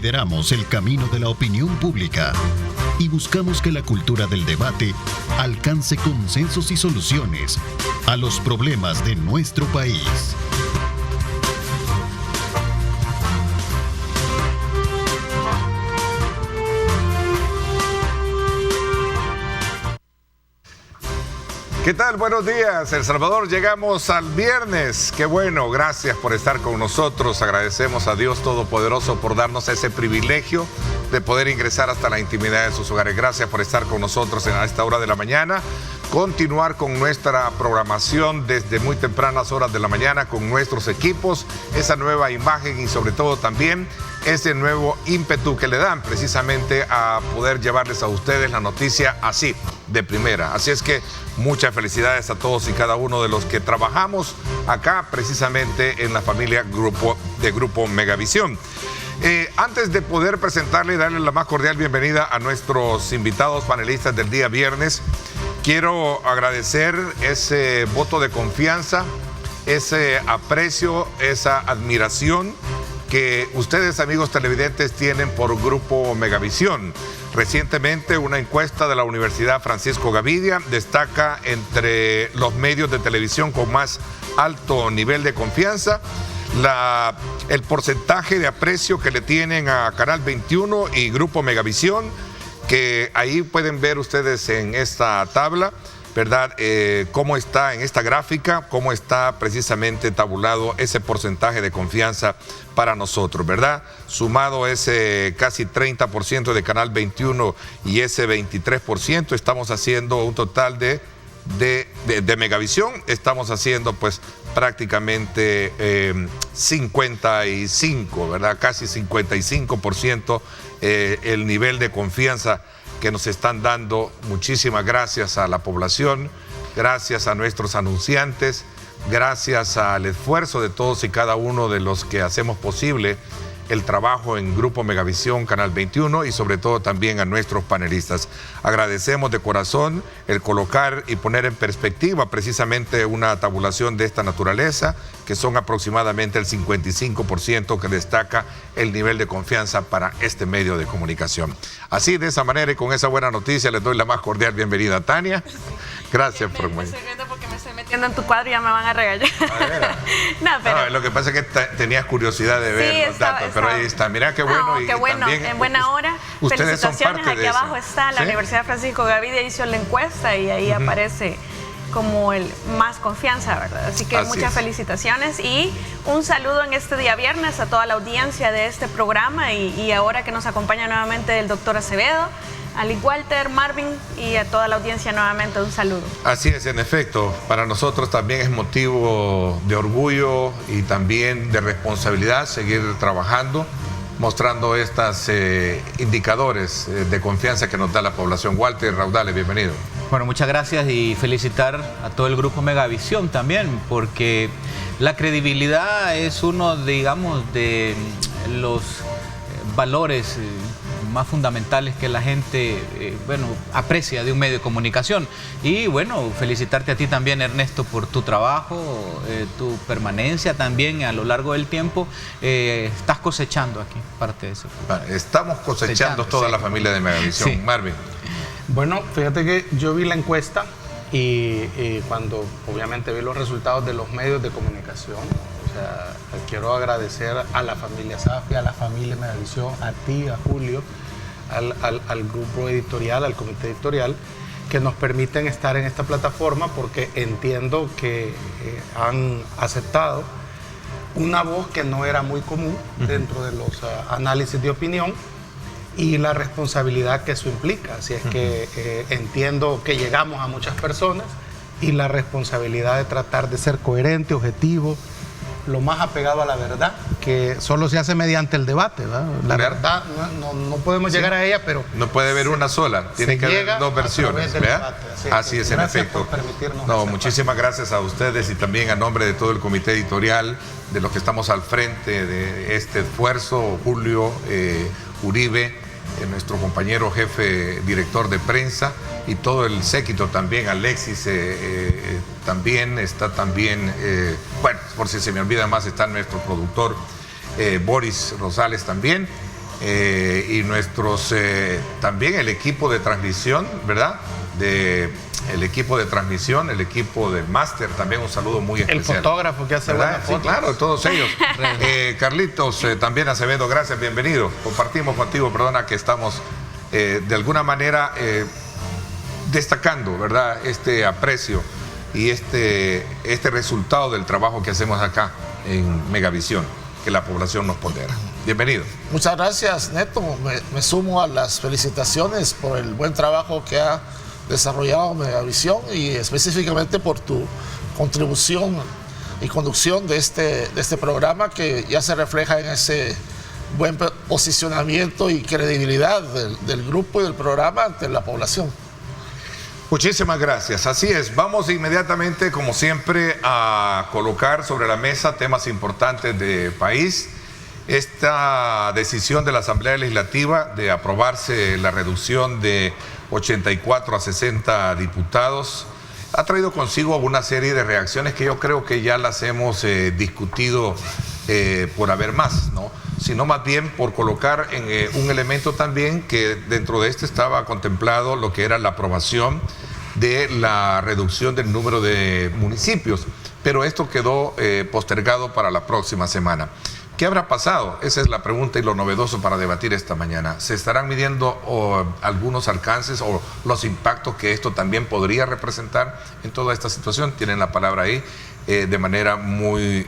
Lideramos el camino de la opinión pública y buscamos que la cultura del debate alcance consensos y soluciones a los problemas de nuestro país. ¿Qué tal? Buenos días, El Salvador. Llegamos al viernes. Qué bueno, gracias por estar con nosotros. Agradecemos a Dios Todopoderoso por darnos ese privilegio de poder ingresar hasta la intimidad de sus hogares. Gracias por estar con nosotros a esta hora de la mañana. Continuar con nuestra programación desde muy tempranas horas de la mañana con nuestros equipos, esa nueva imagen y sobre todo también ese nuevo ímpetu que le dan precisamente a poder llevarles a ustedes la noticia así, de primera. Así es que muchas felicidades a todos y cada uno de los que trabajamos acá precisamente en la familia Grupo Megavisión. Antes de poder presentarle y darle la más cordial bienvenida a nuestros invitados panelistas del día viernes, quiero agradecer ese voto de confianza, ese aprecio, esa admiración que ustedes, amigos televidentes, tienen por Grupo Megavisión. Recientemente, una encuesta de la Universidad Francisco Gavidia destaca entre los medios de televisión con más alto nivel de confianza el porcentaje de aprecio que le tienen a Canal 21 y Grupo Megavisión, que ahí pueden ver ustedes en esta tabla, ¿verdad? Cómo está en esta gráfica, cómo está precisamente tabulado ese porcentaje de confianza para nosotros, ¿verdad? Sumado ese casi 30% de Canal 21 y ese 23%, estamos haciendo un total de Megavisión, estamos haciendo pues prácticamente 55, ¿verdad? Casi 55% el nivel de confianza que nos están dando. Muchísimas gracias a la población, gracias a nuestros anunciantes, gracias al esfuerzo de todos y cada uno de los que hacemos posible el trabajo en Grupo Megavisión, Canal 21 y sobre todo también a nuestros panelistas. Agradecemos de corazón el colocar y poner en perspectiva precisamente una tabulación de esta naturaleza, que son aproximadamente el 55% que destaca el nivel de confianza para este medio de comunicación. Así, de esa manera y con esa buena noticia, les doy la más cordial bienvenida a Tania. Gracias por venir. Porque me estoy metiendo en tu cuadro y ya me van a regañar. No, lo que pasa es que tenías curiosidad de ver los datos, pero ahí está. Mira qué bueno. Qué bueno, también, en buena hora. Ustedes felicitaciones. Son parte aquí abajo está la Universidad Francisco Gavidia, hizo la encuesta y ahí aparece como el más confianza, ¿verdad? Así que muchas felicitaciones y un saludo en este día viernes a toda la audiencia de este programa y ahora que nos acompaña nuevamente el doctor Acevedo, Ali Walter, Marvin y a toda la audiencia nuevamente un saludo. Así es, en efecto, para nosotros también es motivo de orgullo y también de responsabilidad seguir trabajando, mostrando estos indicadores de confianza que nos da la población. Walter Raudales, bienvenido. Bueno, muchas gracias y felicitar a todo el Grupo Megavisión también, porque la credibilidad es uno, digamos, de los valores más fundamentales que la gente, aprecia de un medio de comunicación. Y bueno, felicitarte a ti también, Ernesto, por tu trabajo, tu permanencia también a lo largo del tiempo. Estás cosechando aquí parte de eso. Estamos cosechando toda la familia de Megavisión. Sí. Marvin. Bueno, fíjate que yo vi la encuesta y cuando obviamente vi los resultados de los medios de comunicación, quiero agradecer a la familia Safi, a la familia Megavisión, a ti, a Julio, al grupo editorial, al comité editorial, que nos permiten estar en esta plataforma porque entiendo que han aceptado una voz que no era muy común dentro de los análisis de opinión y la responsabilidad que eso implica. Así es que entiendo que llegamos a muchas personas y la responsabilidad de tratar de ser coherente, objetivo, lo más apegado a la verdad, que solo se hace mediante el debate, ¿verdad? La verdad no podemos llegar a ella, pero no puede haber una sola, tiene que haber dos versiones, ¿verdad? Así es, en efecto. Muchísimas gracias a ustedes y también a nombre de todo el comité editorial, de los que estamos al frente de este esfuerzo, Julio Uribe, nuestro compañero jefe director de prensa, y todo el séquito también, Alexis también está también, por si se me olvida más, está nuestro productor Boris Rosales también, y nuestros, también el equipo de transmisión, ¿verdad? El equipo de transmisión, el equipo de máster, también un saludo muy especial. El fotógrafo que hace buenas fotos. Sí, claro, todos ellos. Carlitos, también Acevedo, gracias, bienvenido. Compartimos contigo, perdona que estamos de alguna manera destacando, ¿verdad? Este aprecio y este resultado del trabajo que hacemos acá en Megavisión, que la población nos pondera. Bienvenido. Muchas gracias, Neto. Me sumo a las felicitaciones por el buen trabajo que ha desarrollado Megavisión y específicamente por tu contribución y conducción de este programa, que ya se refleja en ese buen posicionamiento y credibilidad del grupo y del programa ante la población. Muchísimas gracias. Así es, vamos inmediatamente, como siempre, a colocar sobre la mesa temas importantes de país. Esta decisión de la Asamblea Legislativa de aprobarse la reducción de 84 a 60 diputados ha traído consigo una serie de reacciones que yo creo que ya las hemos discutido por haber más, ¿no? Sino más bien por colocar en un elemento también que dentro de este estaba contemplado lo que era la aprobación de la reducción del número de municipios, pero esto quedó postergado para la próxima semana. ¿Qué habrá pasado? Esa es la pregunta y lo novedoso para debatir esta mañana. ¿Se estarán midiendo algunos alcances o los impactos que esto también podría representar en toda esta situación? Tienen la palabra ahí de manera muy,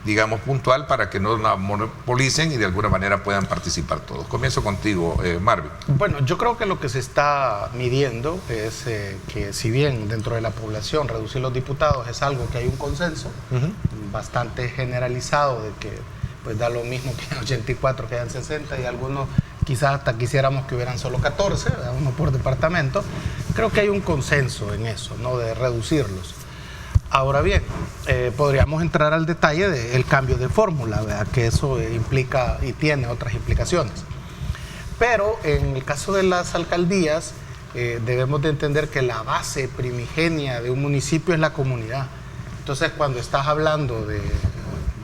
digamos, puntual para que no la monopolicen y de alguna manera puedan participar todos. Comienzo contigo, Marvin. Bueno, yo creo que lo que se está midiendo es que si bien dentro de la población reducir los diputados es algo que hay un consenso bastante generalizado de que pues da lo mismo que 84 que hayan 60 y algunos quizás hasta quisiéramos que hubieran solo 14, ¿verdad? Uno por departamento. Creo que hay un consenso en eso, ¿no? De reducirlos. Ahora bien, podríamos entrar al detalle del cambio de fórmula, ¿verdad? Que eso implica y tiene otras implicaciones. Pero en el caso de las alcaldías, debemos de entender que la base primigenia de un municipio es la comunidad. Entonces, cuando estás hablando de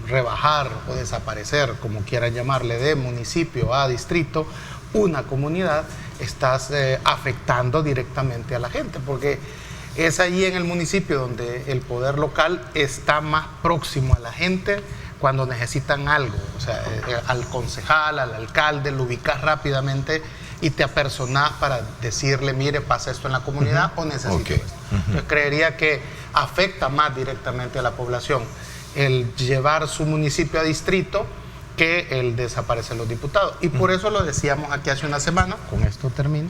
rebajar o desaparecer, como quieran llamarle, de municipio a distrito, una comunidad, estás afectando directamente a la gente, porque es allí en el municipio donde el poder local está más próximo a la gente cuando necesitan algo. O sea, al concejal, al alcalde, lo ubicas rápidamente y te apersonás para decirle, mire, pasa esto en la comunidad o necesito esto. Yo creería que afecta más directamente a la población el llevar su municipio a distrito que el desaparecer los diputados. Y por eso lo decíamos aquí hace una semana, con esto termino,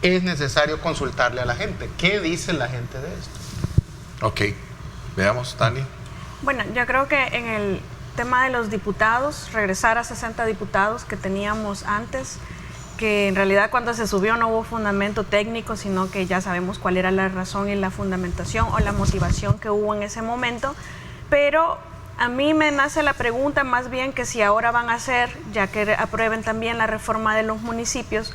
es necesario consultarle a la gente. ¿Qué dice la gente de esto? Ok, veamos, Tani. Bueno, yo creo que en el tema de los diputados, regresar a 60 diputados que teníamos antes, que en realidad cuando se subió no hubo fundamento técnico, sino que ya sabemos cuál era la razón y la fundamentación o la motivación que hubo en ese momento. Pero a mí me nace la pregunta más bien que si ahora van a hacer, ya que aprueben también la reforma de los municipios,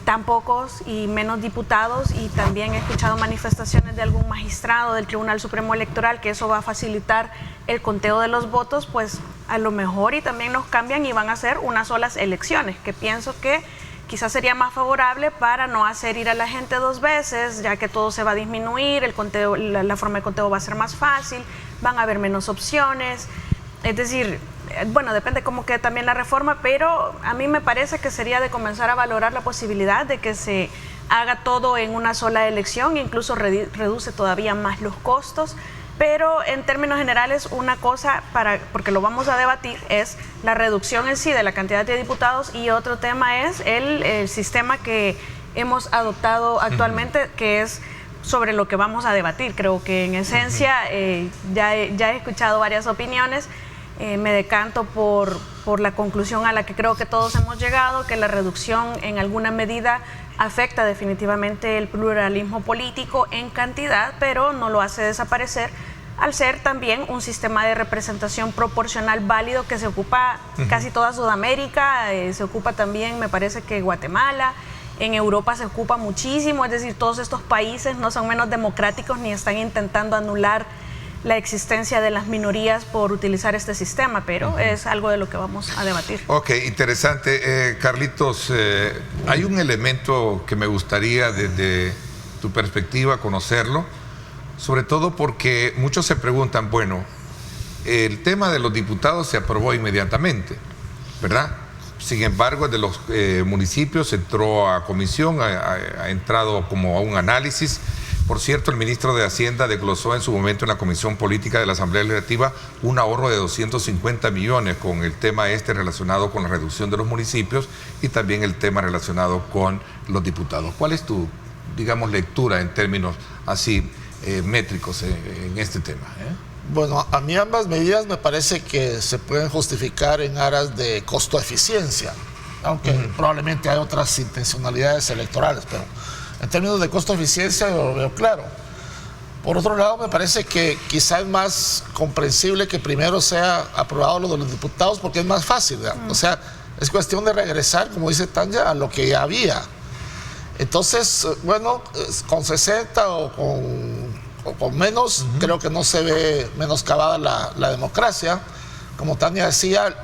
tan pocos y menos diputados, y también he escuchado manifestaciones de algún magistrado del Tribunal Supremo Electoral que eso va a facilitar el conteo de los votos, pues a lo mejor y también nos cambian y van a hacer unas solas elecciones, que pienso que quizás sería más favorable para no hacer ir a la gente dos veces, ya que todo se va a disminuir, el conteo, la forma de conteo va a ser más fácil, van a haber menos opciones. Es decir, bueno, depende cómo quede también la reforma, pero a mí me parece que sería de comenzar a valorar la posibilidad de que se haga todo en una sola elección, incluso reduce todavía más los costos. Pero en términos generales, una cosa, porque lo vamos a debatir, es la reducción en sí de la cantidad de diputados, y otro tema es el sistema que hemos adoptado actualmente, que es sobre lo que vamos a debatir. Creo que en esencia ya he escuchado varias opiniones. Me decanto por la conclusión a la que creo que todos hemos llegado, que la reducción en alguna medida afecta definitivamente el pluralismo político en cantidad, pero no lo hace desaparecer, al ser también un sistema de representación proporcional válido que se ocupa casi toda Sudamérica, se ocupa también, me parece que Guatemala, en Europa se ocupa muchísimo, es decir, todos estos países no son menos democráticos ni están intentando anular la existencia de las minorías por utilizar este sistema, pero es algo de lo que vamos a debatir. Ok, interesante. Carlitos, hay un elemento que me gustaría desde tu perspectiva conocerlo, sobre todo porque muchos se preguntan, bueno, el tema de los diputados se aprobó inmediatamente, ¿verdad? Sin embargo, de los municipios entró a comisión, ha entrado como a un análisis. Por cierto, el ministro de Hacienda desglosó en su momento en la Comisión Política de la Asamblea Legislativa un ahorro de 250 millones con el tema relacionado con la reducción de los municipios y también el tema relacionado con los diputados. ¿Cuál es tu, digamos, lectura en términos así métricos en este tema? Bueno, a mí ambas medidas me parece que se pueden justificar en aras de costo-eficiencia, aunque probablemente hay otras intencionalidades electorales, pero en términos de costo-eficiencia yo lo veo claro. Por otro lado, me parece que quizá es más comprensible que primero sea aprobado lo de los diputados porque es más fácil, ¿verdad? O sea, es cuestión de regresar, como dice Tanya, a lo que ya había. Entonces, bueno, con 60 o con menos, creo que no se ve menoscabada la democracia. Como Tania decía,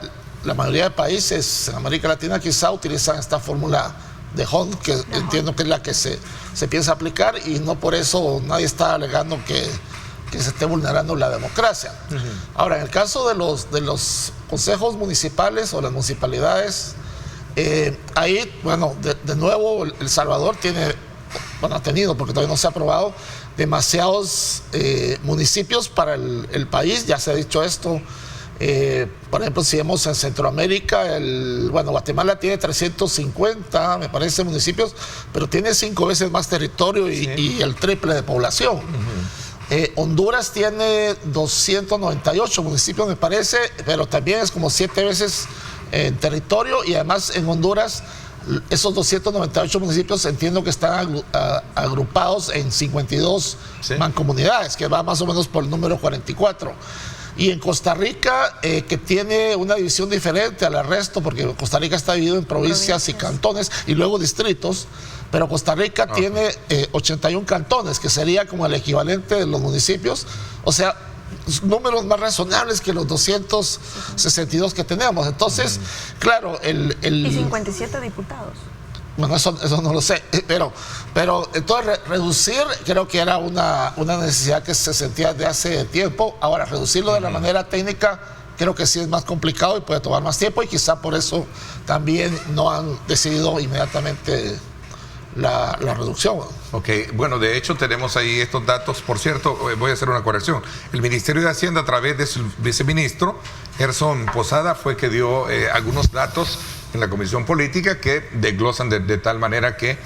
la mayoría de países en América Latina quizá utilizan esta fórmula de Hunt, que entiendo que es la que se piensa aplicar, y no por eso nadie está alegando que se esté vulnerando la democracia. Ahora, en el caso de los consejos municipales o las municipalidades, ahí, bueno, de nuevo El Salvador tiene, bueno, ha tenido, porque todavía no se ha aprobado, demasiados municipios para el país. Ya se ha dicho esto. Por ejemplo, si vemos en Centroamérica, Guatemala tiene 350, me parece, municipios, pero tiene 5 veces más territorio y el triple de población. Honduras tiene 298 municipios, me parece, pero también es como 7 veces en territorio, y además en Honduras esos 298 municipios entiendo que están agrupados en 52 mancomunidades, que va más o menos por el número 44. Y en Costa Rica, que tiene una división diferente al resto, porque Costa Rica está dividido en provincias y cantones y luego distritos, pero Costa Rica tiene 81 cantones, que sería como el equivalente de los municipios, o sea, números más razonables que los 262 que tenemos. Entonces, claro, y 57 diputados. Bueno, eso no lo sé, pero entonces reducir creo que era una necesidad que se sentía de hace tiempo. Ahora, reducirlo de la manera técnica creo que sí es más complicado y puede tomar más tiempo, y quizá por eso también no han decidido inmediatamente la reducción. Ok, bueno, de hecho tenemos ahí estos datos. Por cierto, voy a hacer una corrección. El Ministerio de Hacienda, a través de su viceministro, Gerson Posada, fue que dio algunos datos en la Comisión Política que desglosan de tal manera que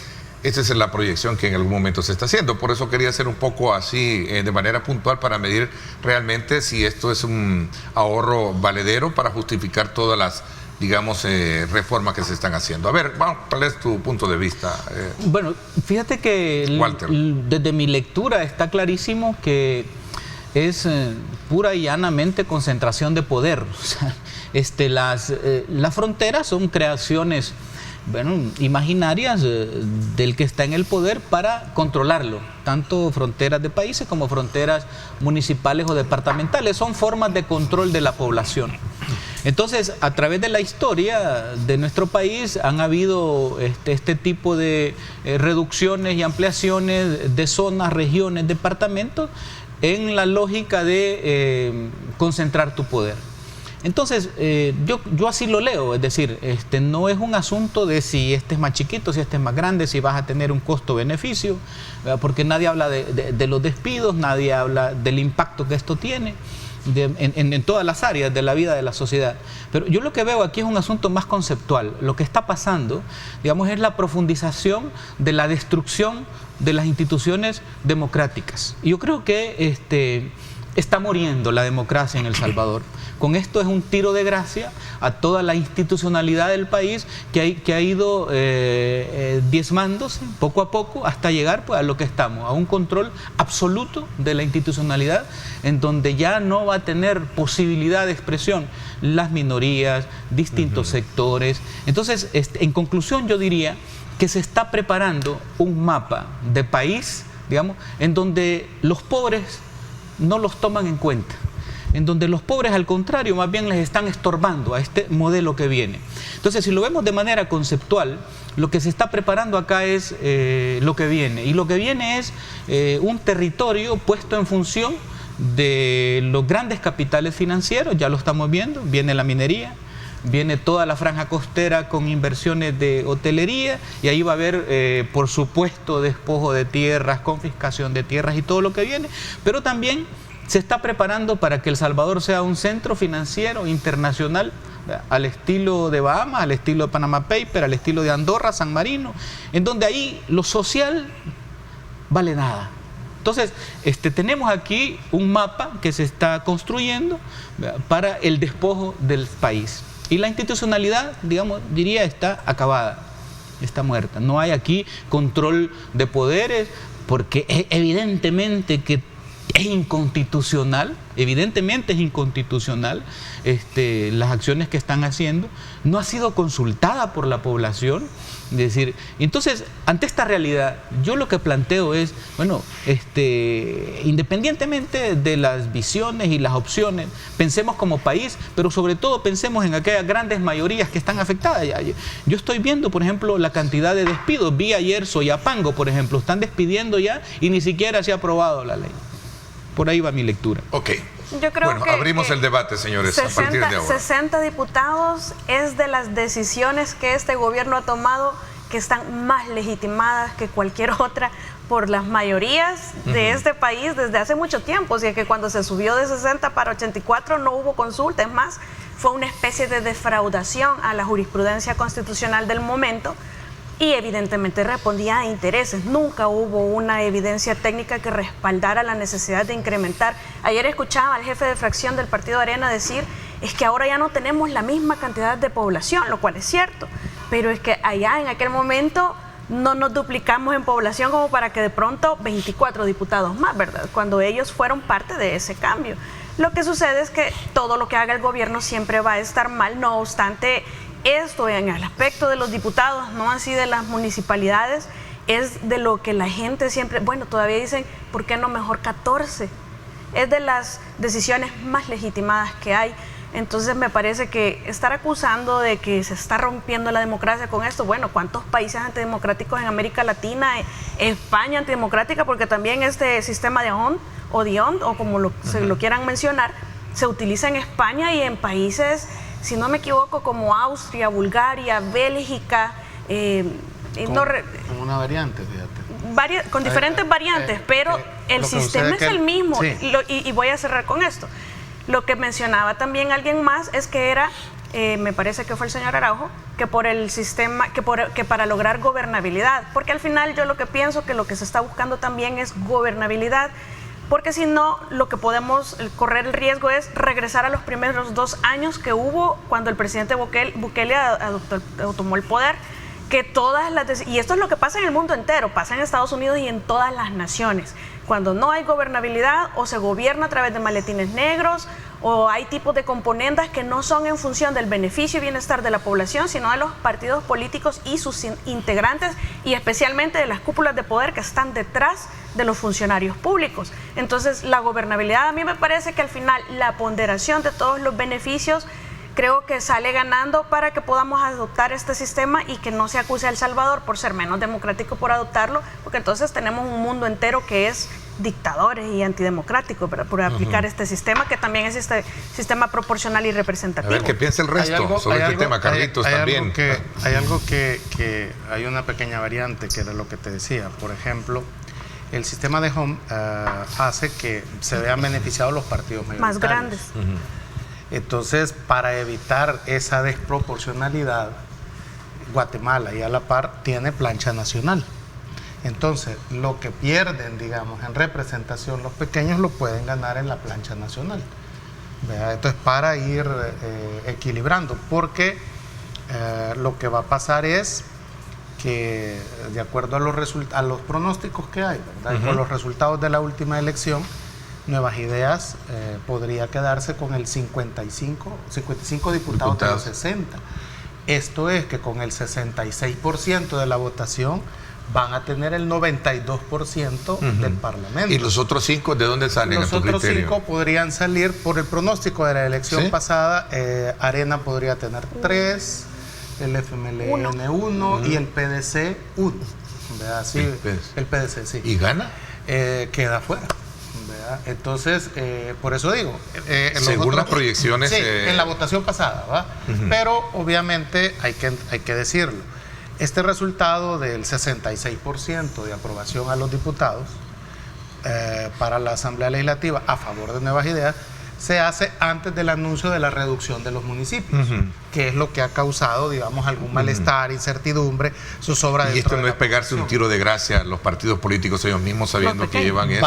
esa es la proyección que en algún momento se está haciendo. Por eso quería hacer un poco así, de manera puntual, para medir realmente si esto es un ahorro valedero para justificar todas las, digamos, reformas que se están haciendo. A ver, vamos, ¿cuál es tu punto de vista? Bueno, fíjate que desde mi lectura está clarísimo que es pura y llanamente concentración de poder. O sea, las fronteras son creaciones, bueno, imaginarias del que está en el poder para controlarlo. Tanto fronteras de países como fronteras municipales o departamentales son formas de control de la población. Entonces, a través de la historia de nuestro país han habido este tipo de reducciones y ampliaciones de zonas, regiones, departamentos, en la lógica de concentrar tu poder. Entonces, yo así lo leo, es decir, no es un asunto de si este es más chiquito, si este es más grande, si vas a tener un costo-beneficio, porque nadie habla de los despidos, nadie habla del impacto que esto tiene en todas las áreas de la vida de la sociedad. Pero yo lo que veo aquí es un asunto más conceptual. Lo que está pasando, digamos, es la profundización de la destrucción de las instituciones democráticas. Y yo creo que está muriendo la democracia en El Salvador. Con esto es un tiro de gracia a toda la institucionalidad del país que ha ido diezmándose poco a poco hasta llegar, pues, a lo que estamos, a un control absoluto de la institucionalidad, en donde ya no va a tener posibilidad de expresión las minorías, distintos sectores. Entonces, en conclusión, yo diría que se está preparando un mapa de país, digamos, en donde los pobres no los toman en cuenta, en donde los pobres, al contrario, más bien les están estorbando a este modelo que viene. Entonces, si lo vemos de manera conceptual, lo que se está preparando acá es lo que viene, y lo que viene es un territorio puesto en función de los grandes capitales financieros. Ya lo estamos viendo, viene la minería, viene toda la franja costera con inversiones de hotelería, y ahí va a haber, por supuesto, despojo de tierras, confiscación de tierras y todo lo que viene, pero también se está preparando para que El Salvador sea un centro financiero internacional al estilo de Bahamas, al estilo de Panama Paper, al estilo de Andorra, San Marino, en donde ahí lo social vale nada. Entonces, tenemos aquí un mapa que se está construyendo para el despojo del país. Y la institucionalidad, digamos, diría, está acabada, está muerta. No hay aquí control de poderes, porque evidentemente que es inconstitucional, las acciones que están haciendo. No ha sido consultada por la población. Es decir, entonces, ante esta realidad, yo lo que planteo es, bueno, independientemente de las visiones y las opciones, pensemos como país, pero sobre todo pensemos en aquellas grandes mayorías que están afectadas. Yo estoy viendo, por ejemplo, la cantidad de despidos. Vi ayer Soyapango, por ejemplo, están despidiendo ya y ni siquiera se ha aprobado la ley. Por ahí va mi lectura. Ok. Yo creo bueno, abrimos el debate, señores, 60, a partir de ahora. 60 diputados es de las decisiones que este gobierno ha tomado que están más legitimadas que cualquier otra por las mayorías de este país desde hace mucho tiempo. O sea que cuando se subió de 60 para 84 no hubo consulta. Es más, fue una especie de defraudación a la jurisprudencia constitucional del momento, y evidentemente respondía a intereses. Nunca hubo una evidencia técnica que respaldara la necesidad de incrementar. Ayer escuchaba al jefe de fracción del Partido Arena decir, es que ahora ya no tenemos la misma cantidad de población, lo cual es cierto, pero es que allá en aquel momento no nos duplicamos en población como para que de pronto 24 diputados más, ¿verdad? Cuando ellos fueron parte de ese cambio. Lo que sucede es que todo lo que haga el gobierno siempre va a estar mal, no obstante, esto en el aspecto de los diputados, no así de las municipalidades, es de lo que la gente siempre, bueno, todavía dicen, ¿por qué no mejor 14? Es de las decisiones más legitimadas que hay. Entonces me parece que estar acusando de que se está rompiendo la democracia con esto, bueno, ¿cuántos países antidemocráticos en América Latina, España antidemocrática? Porque también este sistema de DION, o como se lo quieran mencionar, se utiliza en España y en países, si no me equivoco, como Austria, Bulgaria, Bélgica, como una variante, fíjate. Con diferentes variantes, pero el sistema es el mismo. Sí. Y voy a cerrar con esto. Lo que mencionaba también alguien más es que era, me parece que fue el señor Araujo, que por el sistema, que para lograr gobernabilidad, porque al final yo lo que pienso que lo que se está buscando también es gobernabilidad, porque si no, lo que podemos correr el riesgo es regresar a los primeros 2 años que hubo cuando el presidente Bukele tomó el poder, que y esto es lo que pasa en el mundo entero, pasa en Estados Unidos y en todas las naciones. Cuando no hay gobernabilidad, o se gobierna a través de maletines negros, o hay tipos de componentes que no son en función del beneficio y bienestar de la población, sino de los partidos políticos y sus integrantes, y especialmente de las cúpulas de poder que están detrás de los funcionarios públicos. Entonces, la gobernabilidad, a mí me parece que al final la ponderación de todos los beneficios creo que sale ganando para que podamos adoptar este sistema y que no se acuse a El Salvador por ser menos democrático por adoptarlo, porque entonces tenemos un mundo entero que es dictadores y antidemocráticos por aplicar este sistema, que también es este sistema proporcional y representativo. A ver, ¿qué piensa el resto sobre este tema? Carlitos, también. Hay una pequeña variante que era lo que te decía. Por ejemplo, el sistema de home hace que se vean beneficiados los partidos más grandes. Entonces, para evitar esa desproporcionalidad, Guatemala y a la par tiene plancha nacional. Entonces, lo que pierden, digamos, en representación los pequeños lo pueden ganar en la plancha nacional. ¿Verdad? Entonces, para ir equilibrando, porque lo que va a pasar es que, de acuerdo a los pronósticos que hay, ¿verdad? Con los resultados de la última elección, Nuevas Ideas podría quedarse con el 55 diputados de los 60. Esto es que con el 66% de la votación van a tener el 92% del Parlamento. ¿Y los otros 5 de dónde salen? Los otros 5 podrían salir por el pronóstico de la elección pasada. Arena podría tener 3, el FMLN 1 y el PDC 1. Sí, el PDC, sí. ¿Y gana? Queda fuera. Entonces, por eso digo, según las proyecciones, sí, en la votación pasada, ¿va? Pero obviamente hay que decirlo, este resultado del 66% de aprobación a los diputados para la Asamblea Legislativa a favor de Nuevas Ideas se hace antes del anuncio de la reducción de los municipios, que es lo que ha causado, digamos, algún malestar, incertidumbre, zozobra. Y esto no es pegarse un tiro de gracia a los partidos políticos ellos mismos sabiendo que llevan eso.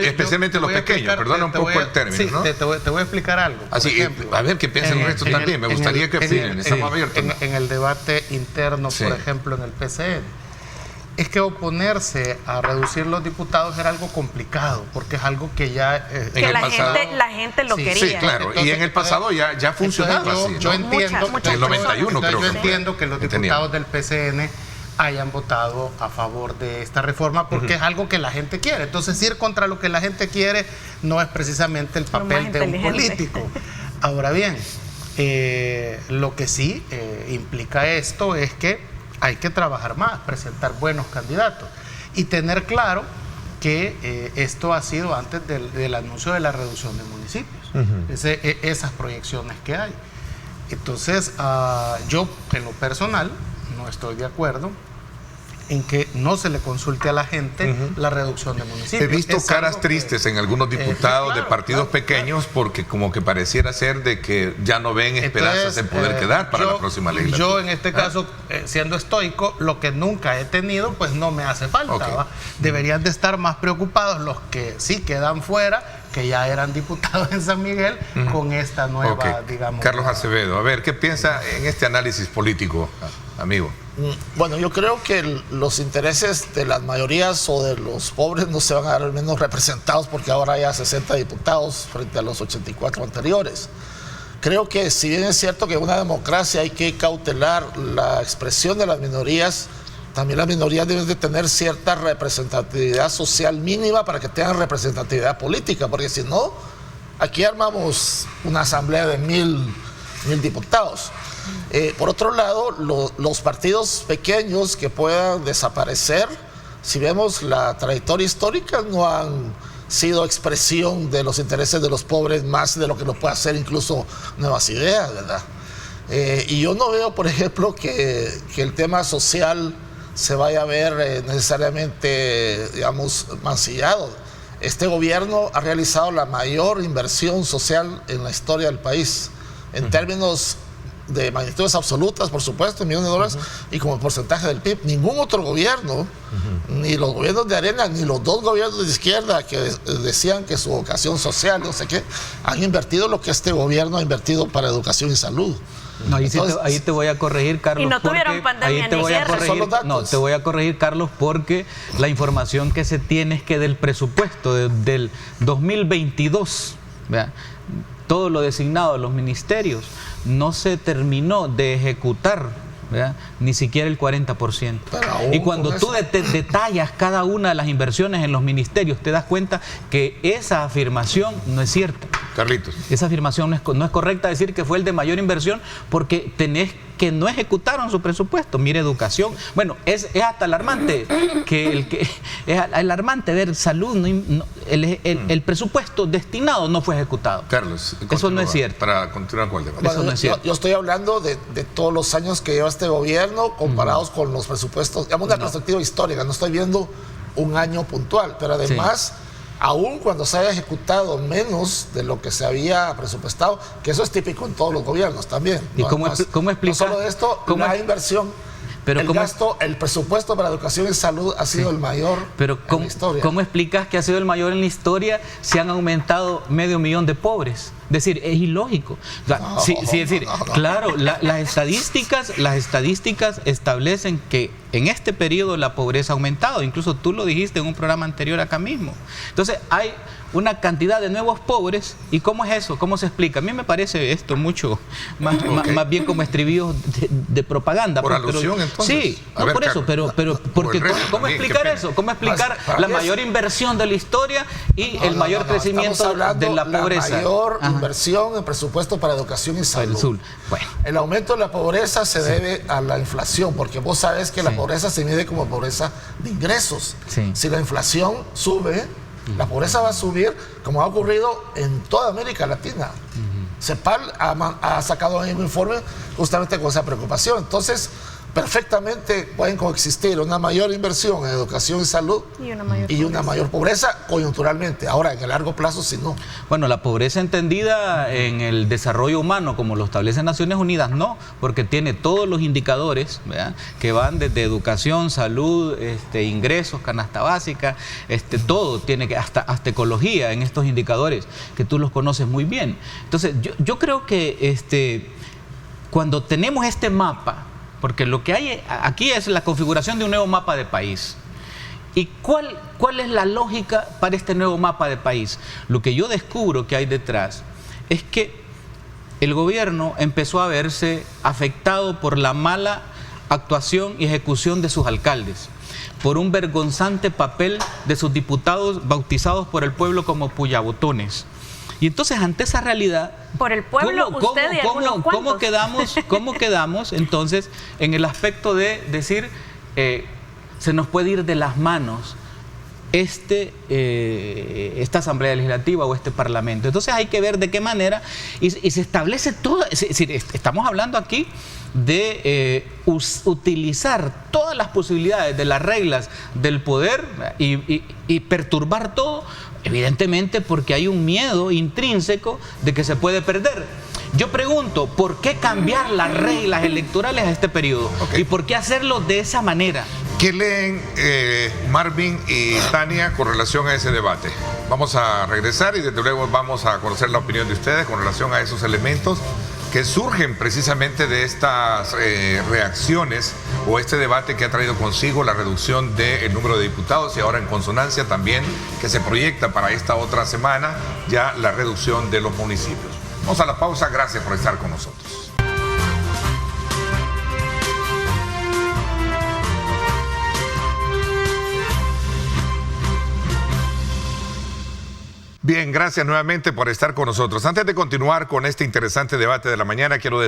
Especialmente los pequeños, perdona un poco el término, sí, ¿no? te voy a explicar algo. Así, a ver qué piensan el resto también, me gustaría que opinen, estamos abiertos. En el debate interno, por ejemplo, en el PCN, es que oponerse a reducir los diputados era algo complicado, porque es algo que ya... que la gente lo quería. Sí, claro, entonces, y en el pasado ya funcionaba así, ¿no? Yo entiendo, en el 91 creo que entiendo que los diputados del PCN hayan votado a favor de esta reforma, porque es algo que la gente quiere. Entonces, ir contra lo que la gente quiere no es precisamente el papel de un político. Ahora bien, lo que sí implica esto es que hay que trabajar más, presentar buenos candidatos y tener claro que esto ha sido antes del anuncio de la reducción de municipios, esas proyecciones que hay. Entonces, yo en lo personal no estoy de acuerdo en que no se le consulte a la gente la reducción de municipios. He visto caras tristes en algunos diputados de partidos pequeños porque como que pareciera ser de que ya no ven esperanzas en poder quedar para la próxima legislatura. Yo en este caso, siendo estoico, lo que nunca he tenido, pues no me hace falta. Deberían de estar más preocupados los que sí quedan fuera, que ya eran diputados en San Miguel, con esta nueva, digamos... Carlos Acevedo, a ver, ¿qué piensa en este análisis político, amigo? Bueno, yo creo que los intereses de las mayorías o de los pobres no se van a ver menos representados porque ahora hay 60 diputados frente a los 84 anteriores. Creo que si bien es cierto que en una democracia hay que cautelar la expresión de las minorías, también las minorías deben de tener cierta representatividad social mínima para que tengan representatividad política, porque si no, aquí armamos una asamblea de 1000 diputados. Por otro lado, los partidos pequeños que puedan desaparecer, si vemos la trayectoria histórica, no han sido expresión de los intereses de los pobres más de lo que lo puede hacer incluso Nuevas Ideas, ¿verdad? Y yo no veo, por ejemplo, que el tema social se vaya a ver necesariamente, digamos, mancillado. Este gobierno ha realizado la mayor inversión social en la historia del país, en términos de magnitudes absolutas, por supuesto, en millones de dólares, y como porcentaje del PIB. Ningún otro gobierno, ni los gobiernos de Arena, ni los dos gobiernos de izquierda que decían que su vocación social, no sé qué, han invertido lo que este gobierno ha invertido para educación y salud. No, ahí te voy a corregir, Carlos. Y no tuvieron pandemia ni cierre. No, te voy a corregir, Carlos, porque la información que se tiene es que del presupuesto del 2022, ¿vea?, todo lo designado a los ministerios no se terminó de ejecutar, ¿verdad?, ni siquiera el 40%. Y cuando tú detallas cada una de las inversiones en los ministerios, te das cuenta que esa afirmación no es cierta. Carlitos. Esa afirmación no es correcta, decir que fue el de mayor inversión, porque tenés que no ejecutaron su presupuesto. Mire, educación. Bueno, es hasta alarmante es alarmante ver salud. El presupuesto destinado no fue ejecutado. Carlos, eso no es cierto. Para continuar con el debate. Bueno, eso no es cierto. Yo estoy hablando de todos los años que lleva este gobierno comparados con los presupuestos. Digamos, una perspectiva histórica. No estoy viendo un año puntual, pero además... Sí. Aún cuando se haya ejecutado menos de lo que se había presupuestado, que eso es típico en todos los gobiernos también. ¿Y cómo explicas? No solo de esto, la inversión, pero el presupuesto para educación y salud ha sido el mayor en la historia. ¿Cómo explicas que ha sido el mayor en la historia si han aumentado 500,000 de pobres? Decir, es ilógico. O sea, claro, las estadísticas establecen que en este periodo la pobreza ha aumentado. Incluso tú lo dijiste en un programa anterior acá mismo. Entonces, hay una cantidad de nuevos pobres. ¿Y cómo es eso? ¿Cómo se explica? A mí me parece esto mucho más bien como estribillos de propaganda. Por alusión, entonces. Sí, no por eso, pero porque ¿cómo explicar eso? ¿Cómo explicar la mayor inversión de la historia y el mayor crecimiento de la pobreza? La mayor inversión en presupuesto para educación y salud. Bueno. El aumento de la pobreza se debe a la inflación, porque vos sabés que la pobreza se mide como pobreza de ingresos. Sí. Si la inflación sube, la pobreza va a subir, como ha ocurrido en toda América Latina. CEPAL ha sacado un informe justamente con esa preocupación. Entonces, perfectamente pueden coexistir una mayor inversión en educación y salud y una mayor pobreza coyunturalmente. Ahora, en el largo plazo, sí no. Bueno, la pobreza entendida en el desarrollo humano, como lo establecen Naciones Unidas, no, porque tiene todos los indicadores, ¿verdad?, que van desde educación, salud, ingresos, canasta básica, todo tiene que, hasta ecología en estos indicadores, que tú los conoces muy bien. Entonces, yo creo que cuando tenemos este mapa, porque lo que hay aquí es la configuración de un nuevo mapa de país. ¿Y cuál es la lógica para este nuevo mapa de país? Lo que yo descubro que hay detrás es que el gobierno empezó a verse afectado por la mala actuación y ejecución de sus alcaldes, por un vergonzante papel de sus diputados bautizados por el pueblo como puyabotones. Y entonces, ante esa realidad, por el pueblo, usted y algunos cuantos. ¿Cómo quedamos entonces en el aspecto de decir, se nos puede ir de las manos esta Asamblea Legislativa o este Parlamento? Entonces hay que ver de qué manera, y se establece todo, es decir, estamos hablando aquí de utilizar todas las posibilidades de las reglas del poder y perturbar todo, evidentemente porque hay un miedo intrínseco de que se puede perder. Yo pregunto, ¿por qué cambiar las reglas electorales a este periodo? ¿Y por qué hacerlo de esa manera? ¿Qué leen Marvin y Tania con relación a ese debate? Vamos a regresar y desde luego vamos a conocer la opinión de ustedes con relación a esos elementos que surgen precisamente de estas reacciones o este debate que ha traído consigo la reducción del número de diputados y ahora en consonancia también que se proyecta para esta otra semana ya la reducción de los municipios. Vamos a la pausa, gracias por estar con nosotros. Bien, gracias nuevamente por estar con nosotros. Antes de continuar con este interesante debate de la mañana, quiero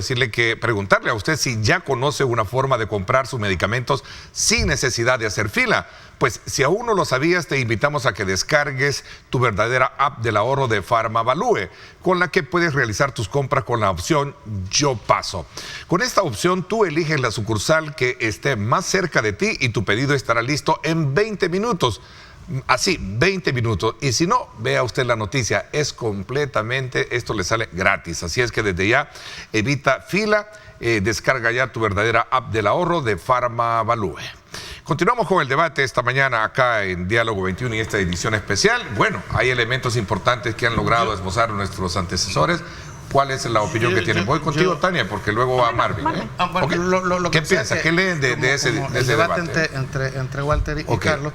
preguntarle a usted si ya conoce una forma de comprar sus medicamentos sin necesidad de hacer fila. Pues si aún no lo sabías, te invitamos a que descargues tu verdadera app del ahorro de PharmaValue, con la que puedes realizar tus compras con la opción Yo Paso. Con esta opción, tú eliges la sucursal que esté más cerca de ti y tu pedido estará listo en 20 minutos. Así, 20 minutos. Y si no, vea usted la noticia, es completamente, esto le sale gratis. Así es que desde ya, evita fila, descarga ya tu verdadera app del ahorro de PharmaValue. Continuamos con el debate esta mañana acá en Diálogo 21 y esta edición especial. Bueno, hay elementos importantes que han logrado esbozar nuestros antecesores. ¿Cuál es la opinión que tienen? Voy contigo, Tania, porque luego va Marvin. ¿Qué piensa? ¿Qué leen de ese debate? Entre Walter y Carlos.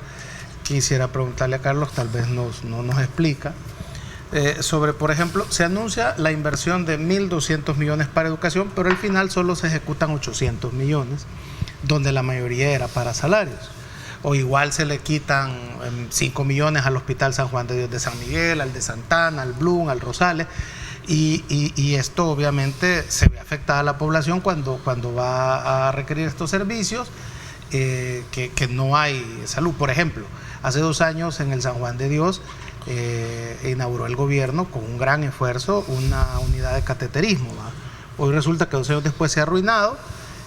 Quisiera preguntarle a Carlos, tal vez no nos explica, sobre, por ejemplo, se anuncia la inversión de 1.200 millones para educación, pero al final solo se ejecutan 800 millones, donde la mayoría era para salarios. O igual se le quitan 5 millones al Hospital San Juan de Dios de San Miguel, al de Santana, al Blum, al Rosales, y esto obviamente se ve afectada a la población cuando va a requerir estos servicios, que no hay salud. Por ejemplo, hace 2 años en el San Juan de Dios inauguró el gobierno con un gran esfuerzo una unidad de cateterismo, ¿va? Hoy resulta que 2 años después se ha arruinado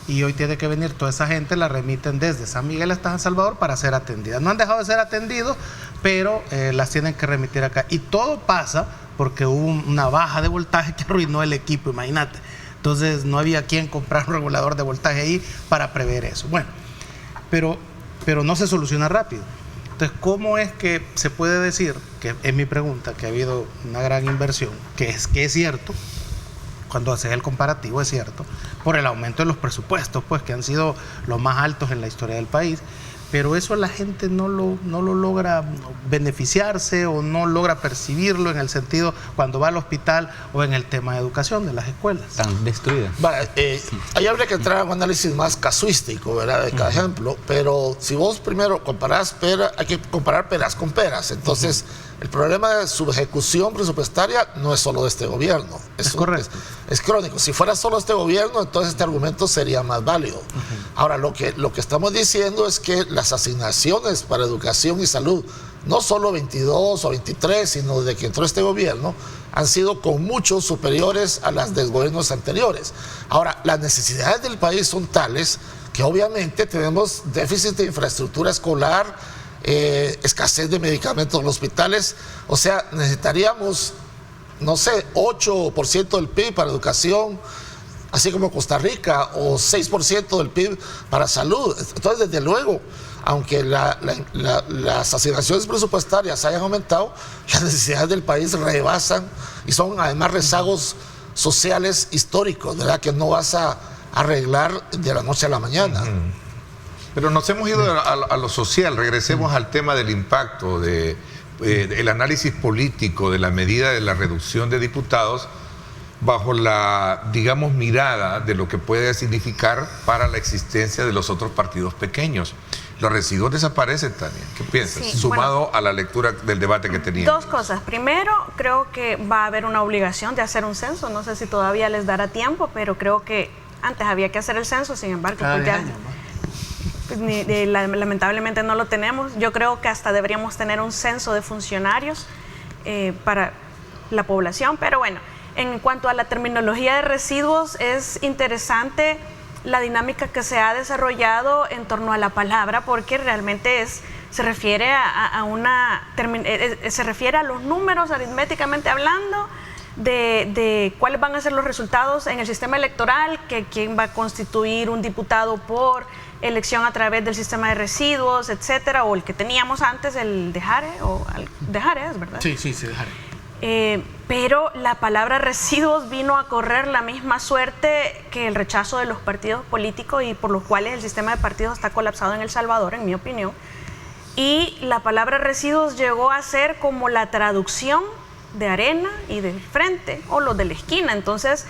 y hoy tiene que venir toda esa gente, la remiten desde San Miguel hasta San Salvador para ser atendidas. No han dejado de ser atendidos, pero las tienen que remitir acá. Y todo pasa porque hubo una baja de voltaje que arruinó el equipo, imagínate. Entonces no había quien comprar un regulador de voltaje ahí para prever eso. Bueno, pero no se soluciona rápido. Entonces, ¿cómo es que se puede decir, que es mi pregunta, que ha habido una gran inversión, que es cierto, cuando haces el comparativo es cierto, por el aumento de los presupuestos, pues que han sido los más altos en la historia del país, pero eso la gente no lo logra beneficiarse o no logra percibirlo en el sentido cuando va al hospital o en el tema de educación de las escuelas? Están destruidas. Vale, ahí habría que entrar a un análisis más casuístico, ¿verdad?, de cada ejemplo, pero si vos primero comparás peras, hay que comparar peras con peras. Entonces, el problema de subejecución presupuestaria no es solo de este gobierno. Es correcto. Es crónico. Si fuera solo este gobierno, entonces este argumento sería más válido. Ahora, lo que estamos diciendo es que las asignaciones para educación y salud, no solo 22 o 23, sino desde que entró este gobierno, han sido con mucho superiores a las de gobiernos anteriores. Ahora, las necesidades del país son tales que obviamente tenemos déficit de infraestructura escolar, escasez de medicamentos en los hospitales. O sea, necesitaríamos, no sé, 8% del PIB para educación, así como Costa Rica, o 6% del PIB para salud. Entonces, desde luego, aunque las asignaciones presupuestarias hayan aumentado, las necesidades del país rebasan y son además rezagos sociales históricos, ¿verdad?, que no vas a arreglar de la noche a la mañana. Pero nos hemos ido a lo social. Regresemos al tema del impacto, el análisis político de la medida de la reducción de diputados bajo la, digamos, mirada de lo que puede significar para la existencia de los otros partidos pequeños. Los residuos desaparecen, Tania. ¿Qué piensas? Sí, sumado a la lectura del debate que teníamos. Dos cosas. Primero, creo que va a haber una obligación de hacer un censo. No sé si todavía les dará tiempo, pero creo que antes había que hacer el censo, sin embargo, pues ya... lamentablemente no lo tenemos. Yo creo que hasta deberíamos tener un censo de funcionarios para la población, pero bueno, en cuanto a la terminología de residuos, es interesante la dinámica que se ha desarrollado en torno a la palabra, porque realmente se refiere se refiere a los números aritméticamente hablando de cuáles van a ser los resultados en el sistema electoral, que quién va a constituir un diputado por elección a través del sistema de residuos, etcétera, o el que teníamos antes, el Dejare, es verdad. Sí, Dejare. Pero la palabra residuos vino a correr la misma suerte que el rechazo de los partidos políticos, y por los cuales el sistema de partidos está colapsado en El Salvador, en mi opinión. Y la palabra residuos llegó a ser como la traducción de Arena y del Frente, o los de la esquina. Entonces,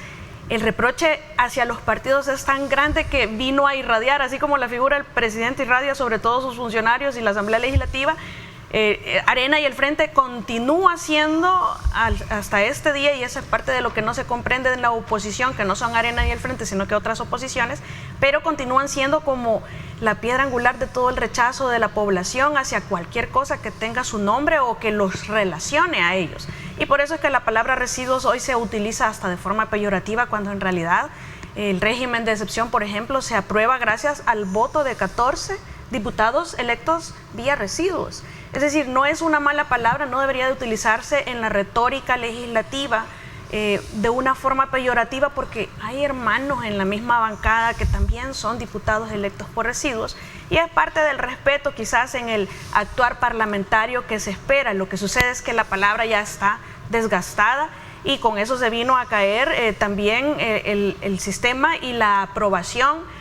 el reproche hacia los partidos es tan grande que vino a irradiar, así como la figura del presidente irradia sobre todos sus funcionarios y la Asamblea Legislativa. Arena y el Frente continúa siendo hasta este día, y esa es parte de lo que no se comprende en la oposición, que no son Arena y el Frente, sino que otras oposiciones, pero continúan siendo como la piedra angular de todo el rechazo de la población hacia cualquier cosa que tenga su nombre o que los relacione a ellos. Y por eso es que la palabra residuos hoy se utiliza hasta de forma peyorativa, cuando en realidad el régimen de excepción, por ejemplo, se aprueba gracias al voto de 14 diputados electos vía residuos. Es decir, no es una mala palabra, no debería de utilizarse en la retórica legislativa de una forma peyorativa, porque hay hermanos en la misma bancada que también son diputados electos por residuos, y es parte del respeto quizás en el actuar parlamentario que se espera. Lo que sucede es que la palabra ya está desgastada, y con eso se vino a caer también el sistema y la aprobación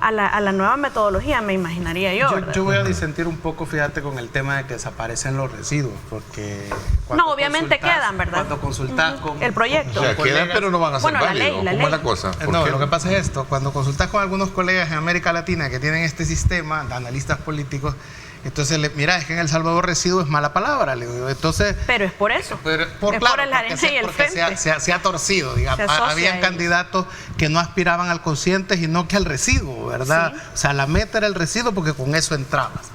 a la nueva metodología, me imaginaría yo. Yo voy a disentir un poco, fíjate, con el tema de que desaparecen los residuos, porque... No, obviamente quedan, ¿verdad? Cuando consultas con... El proyecto. O sea, quedan, pero no van a ser bueno, válidos. ¿Cómo es la cosa? No, lo que pasa es esto: cuando consultas con algunos colegas en América Latina que tienen este sistema de analistas políticos, entonces, mira, es que en El Salvador residuo es mala palabra, le digo. Entonces, pero es por eso. Por el Arena y el Frente. Se ha torcido, digamos. Habían candidatos que no aspiraban al consciente, sino que al residuo, ¿verdad? Sí. O sea, la meta era el residuo, porque con eso entrabas.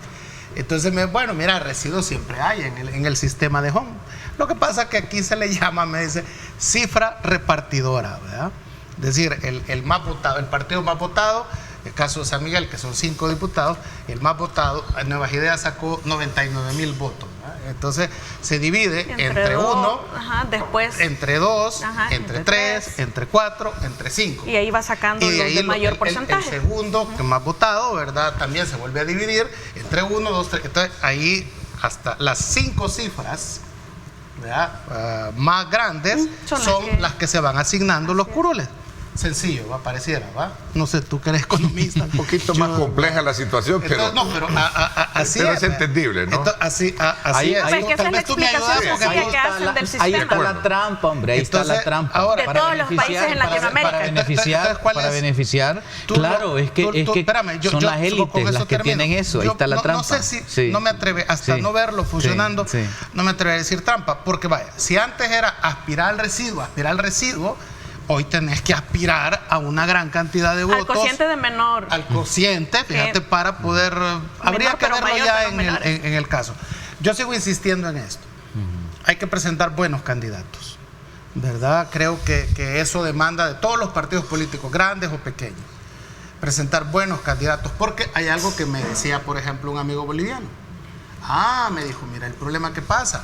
Entonces, bueno, mira, residuo siempre hay en el sistema de home. Lo que pasa es que aquí se le llama, me dice, cifra repartidora, ¿verdad? Es decir, el más votado, el partido más votado. El caso de San Miguel, que son 5 diputados, el más votado, Nuevas Ideas sacó 99,000 votos, ¿verdad? Entonces se divide entre dos, 1, después entre 2, entre 3, tres, entre 4, entre 5. Y ahí va sacando los de mayor porcentaje. El segundo que más votado, ¿verdad? También se vuelve a dividir entre 1, 2, 3. Entonces ahí hasta las 5 cifras, ¿verdad? Más grandes son las que se van asignando los curules. Sencillo, ¿va? Pareciera, ¿va? No sé, tú que eres economista. Un poquito más compleja la situación, pero... No, pero así es entendible, ¿no? Así ahí, es. Pues que Tal esa vez tú me es la ayudas explicación porque que hacen del sistema. Ahí está la trampa, hombre, ahí está la trampa. Ahora, de todos los países en Latinoamérica. Para beneficiar, claro, es que espérame, son las élites las que tienen eso, ahí está la trampa. No sé si, no me atreve, hasta no verlo funcionando, no me atreve a decir trampa, porque vaya, si antes era aspirar al residuo, hoy tenés que aspirar a una gran cantidad de votos. Al cociente de menor. Al cociente, fíjate, para poder... habría que verlo ya en el caso. Yo sigo insistiendo en esto. Hay que presentar buenos candidatos, ¿verdad? Creo que eso demanda de todos los partidos políticos, grandes o pequeños. Presentar buenos candidatos, porque hay algo que me decía, por ejemplo, un amigo boliviano. Me dijo, mira, el problema que pasa,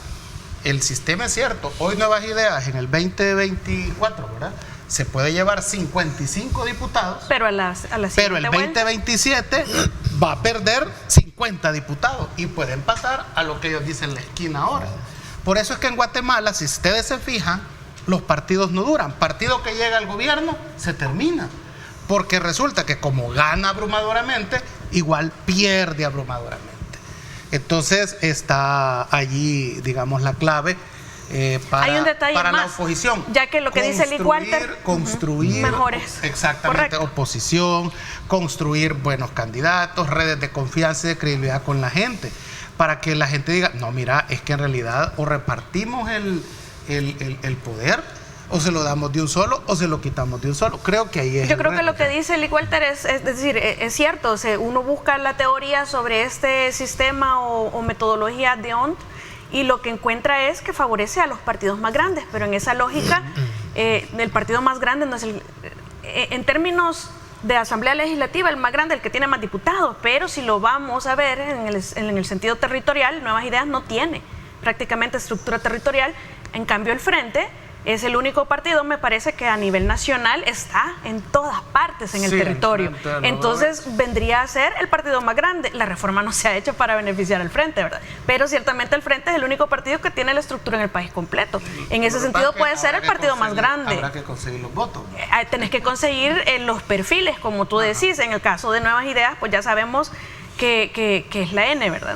el sistema es cierto, hoy Nuevas Ideas en el 2024, ¿verdad? Se puede llevar 55 diputados, pero el 2027 va a perder 50 diputados y pueden pasar a lo que ellos dicen la esquina ahora. Por eso es que en Guatemala, si ustedes se fijan, los partidos no duran. Partido que llega al gobierno se termina, porque resulta que como gana abrumadoramente, igual pierde abrumadoramente. Entonces está allí, digamos, la clave para, hay un detalle para más, la oposición. Ya que lo que dice Lick Walter, construir mejores. Exactamente, correcto. Oposición, construir buenos candidatos, redes de confianza y de credibilidad con la gente, para que la gente diga, no, mira, es que en realidad o repartimos el poder, o se lo damos de un solo o se lo quitamos de un solo. Creo que ahí es. Yo creo que lo que dice Lick Walter es decir, es cierto, uno busca la teoría sobre este sistema o metodología de ONT y lo que encuentra es que favorece a los partidos más grandes, pero en esa lógica el partido más grande no es en términos de Asamblea Legislativa, el más grande, el que tiene más diputados, pero si lo vamos a ver en el sentido territorial, Nuevas Ideas no tiene prácticamente estructura territorial, en cambio el Frente es el único partido, me parece, que a nivel nacional está en todas partes en el territorio. Entonces vendría a ser el partido más grande. La reforma no se ha hecho para beneficiar al Frente, ¿verdad? Pero ciertamente el Frente es el único partido que tiene la estructura en el país completo. En ese sentido puede ser el partido más grande. Habrá que conseguir los votos. Tenés que conseguir los perfiles, como tú decís. En el caso de Nuevas Ideas, pues ya sabemos que es la N, ¿verdad?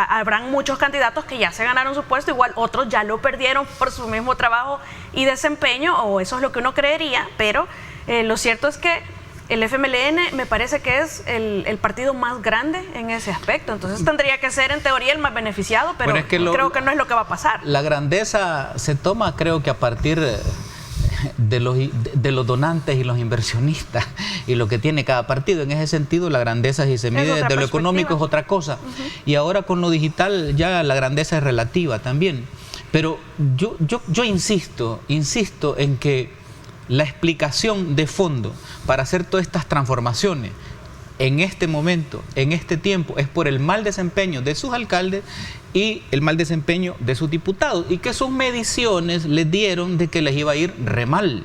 Habrán muchos candidatos que ya se ganaron su puesto, igual otros ya lo perdieron por su mismo trabajo y desempeño, o eso es lo que uno creería, pero lo cierto es que el FMLN me parece que es el partido más grande en ese aspecto, entonces tendría que ser en teoría el más beneficiado, pero es que creo que no es lo que va a pasar. La grandeza se toma, creo que a partir de los donantes y los inversionistas y lo que tiene cada partido. En ese sentido, la grandeza, si se mide desde lo económico, es otra cosa. Y ahora con lo digital ya la grandeza es relativa también. Pero yo insisto en que la explicación de fondo para hacer todas estas transformaciones en este momento, en este tiempo, es por el mal desempeño de sus alcaldes y el mal desempeño de sus diputados, y que sus mediciones les dieron de que les iba a ir re mal.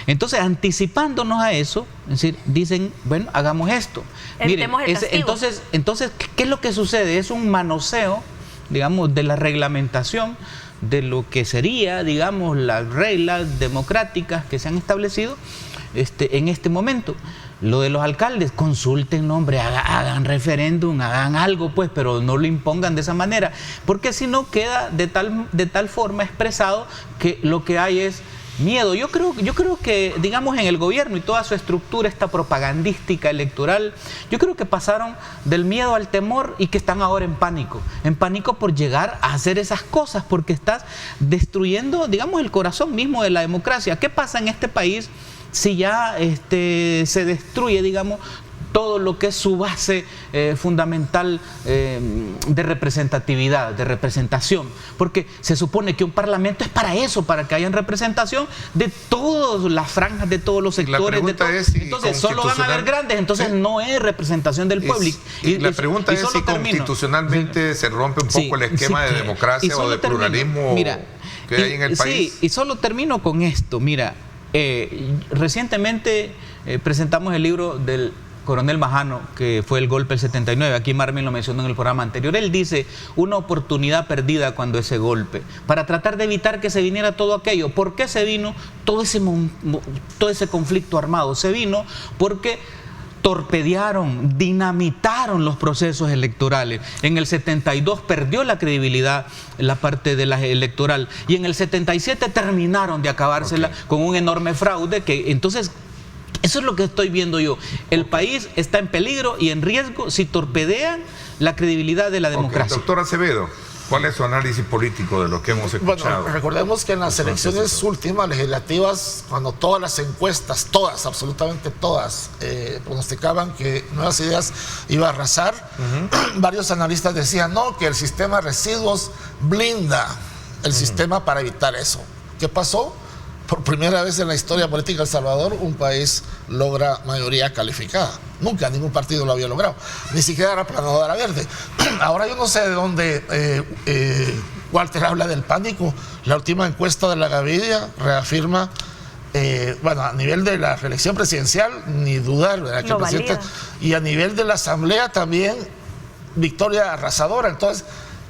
Entonces, anticipándonos a eso, es decir, dicen, bueno, hagamos esto. Miren, entonces, ¿qué es lo que sucede? Es un manoseo, digamos, de la reglamentación, de lo que sería, digamos, las reglas democráticas que se han establecido en este momento. Lo de los alcaldes, consulten, hombre, hagan referéndum, hagan algo, pues, pero no lo impongan de esa manera, porque si no queda de tal forma expresado que lo que hay es miedo. Yo creo que, digamos, en el gobierno y toda su estructura, esta propagandística electoral, yo creo que pasaron del miedo al temor y que están ahora en pánico por llegar a hacer esas cosas, porque estás destruyendo, digamos, el corazón mismo de la democracia. ¿Qué pasa en este país si ya se destruye, digamos, todo lo que es su base fundamental de representatividad, de representación, porque se supone que un parlamento es para eso, para que haya representación de todas las franjas, de todos los sectores. La pregunta es si entonces solo van a haber grandes, entonces ¿sí? No es representación del pueblo. Y la pregunta es si constitucionalmente se rompe un poco el esquema de democracia o de pluralismo que hay en el país. Sí, y solo termino con esto. Mira, recientemente presentamos el libro del coronel Majano, que fue el golpe del 79, aquí Marvin lo mencionó en el programa anterior. Él dice, una oportunidad perdida cuando ese golpe, para tratar de evitar que se viniera todo aquello. ¿Por qué se vino todo ese conflicto armado? Se vino porque torpedearon, dinamitaron los procesos electorales. En el 72 perdió la credibilidad la parte de la electoral y en el 77 terminaron de acabársela con un enorme fraude que entonces... Eso es lo que estoy viendo yo. El país está en peligro y en riesgo si torpedean la credibilidad de la democracia. Doctor Acevedo, ¿cuál es su análisis político de lo que hemos escuchado? Bueno, recordemos que en las elecciones últimas legislativas, cuando todas las encuestas, todas, absolutamente todas, pronosticaban que Nuevas Ideas iba a arrasar, varios analistas decían, no, que el sistema de residuos blinda el sistema para evitar eso. ¿Qué pasó? Por primera vez en la historia política de El Salvador, un país logra mayoría calificada. Nunca ningún partido lo había logrado, ni siquiera la planadora verde. Ahora yo no sé de dónde Walter habla del pánico. La última encuesta de la Gavidia reafirma, bueno, a nivel de la reelección presidencial, ni dudar, ¿verdad? Que el presidente, y a nivel de la asamblea también, victoria arrasadora. Entonces,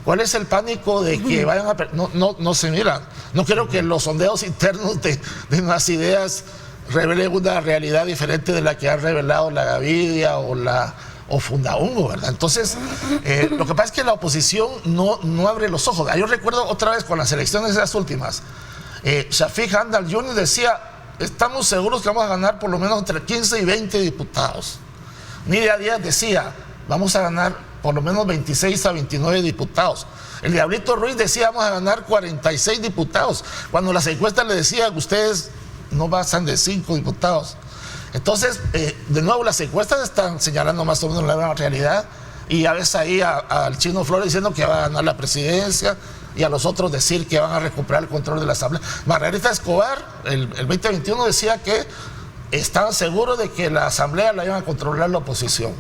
¿cuál es el pánico de que vayan a... No se mira. No creo que los sondeos internos de Nuevas Ideas revelen una realidad diferente de la que ha revelado la Gavidia o Fundaungo, ¿verdad? Entonces, lo que pasa es que la oposición no abre los ojos. Yo recuerdo otra vez con las elecciones de las últimas, Shafiq Handal Jr. decía, estamos seguros que vamos a ganar por lo menos entre 15 y 20 diputados. Nidia Díaz decía, vamos a ganar por lo menos 26 a 29 diputados. El Diablito Ruiz decía, vamos a ganar 46 diputados, cuando las encuestas le decían, ustedes no pasan de 5 diputados. Entonces, de nuevo, las encuestas están señalando más o menos la realidad, y a veces ahí al Chino Flores diciendo que va a ganar la presidencia, y a los otros decir que van a recuperar el control de la asamblea. Margarita Escobar, el 2021, decía que estaban seguros de que la asamblea la iban a controlar la oposición.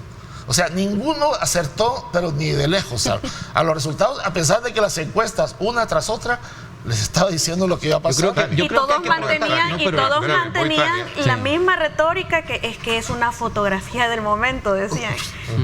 O sea, ninguno acertó, pero ni de lejos, a los resultados, a pesar de que las encuestas, una tras otra, les estaba diciendo lo que iba a pasar. Y todos mantenían la misma retórica, que es una fotografía del momento, decían.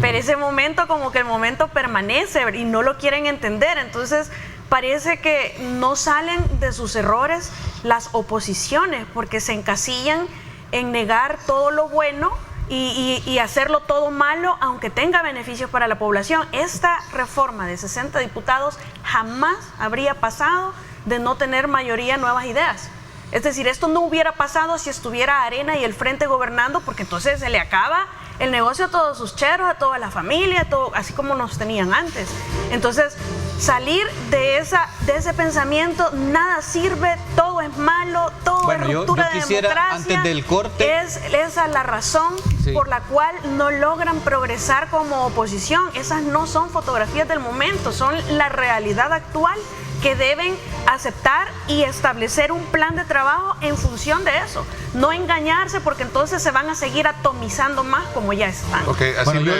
Pero ese momento, como que el momento permanece y no lo quieren entender. Entonces, parece que no salen de sus errores las oposiciones, porque se encasillan en negar todo lo bueno y hacerlo todo malo, aunque tenga beneficios para la población. Esta reforma de 60 diputados jamás habría pasado de no tener mayoría Nuevas Ideas. Es decir, esto no hubiera pasado si estuviera Arena y el Frente gobernando, porque entonces se le acaba el negocio a todos sus cheros, a toda la familia, todo, así como nos tenían antes. Entonces, salir de ese pensamiento, nada sirve, todo es malo, todo es ruptura de democracia. Antes del corte, esa es la razón por la cual no logran progresar como oposición. Esas no son fotografías del momento, son la realidad actual, que deben aceptar y establecer un plan de trabajo en función de eso. No engañarse, porque entonces se van a seguir atomizando más como ya están. Bueno, yo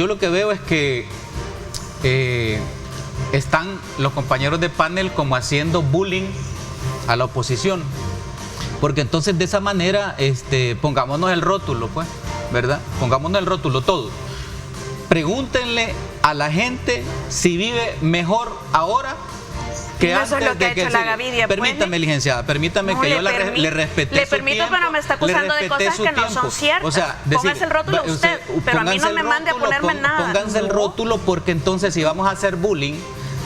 lo que veo es que están los compañeros de panel como haciendo bullying a la oposición. Porque entonces de esa manera, pongámonos el rótulo, pues, ¿verdad? Pongámonos el rótulo todos. Pregúntenle a la gente si vive mejor ahora que eso es lo que ha hecho la Gavidia. Permítame, licenciada, permítame que yo le respete le permito, pero me está acusando de cosas que no son ciertas. O sea, póngase el rótulo usted, pero a mí no me mande a ponerme nada. Pónganse el rótulo, porque entonces si vamos a hacer bullying,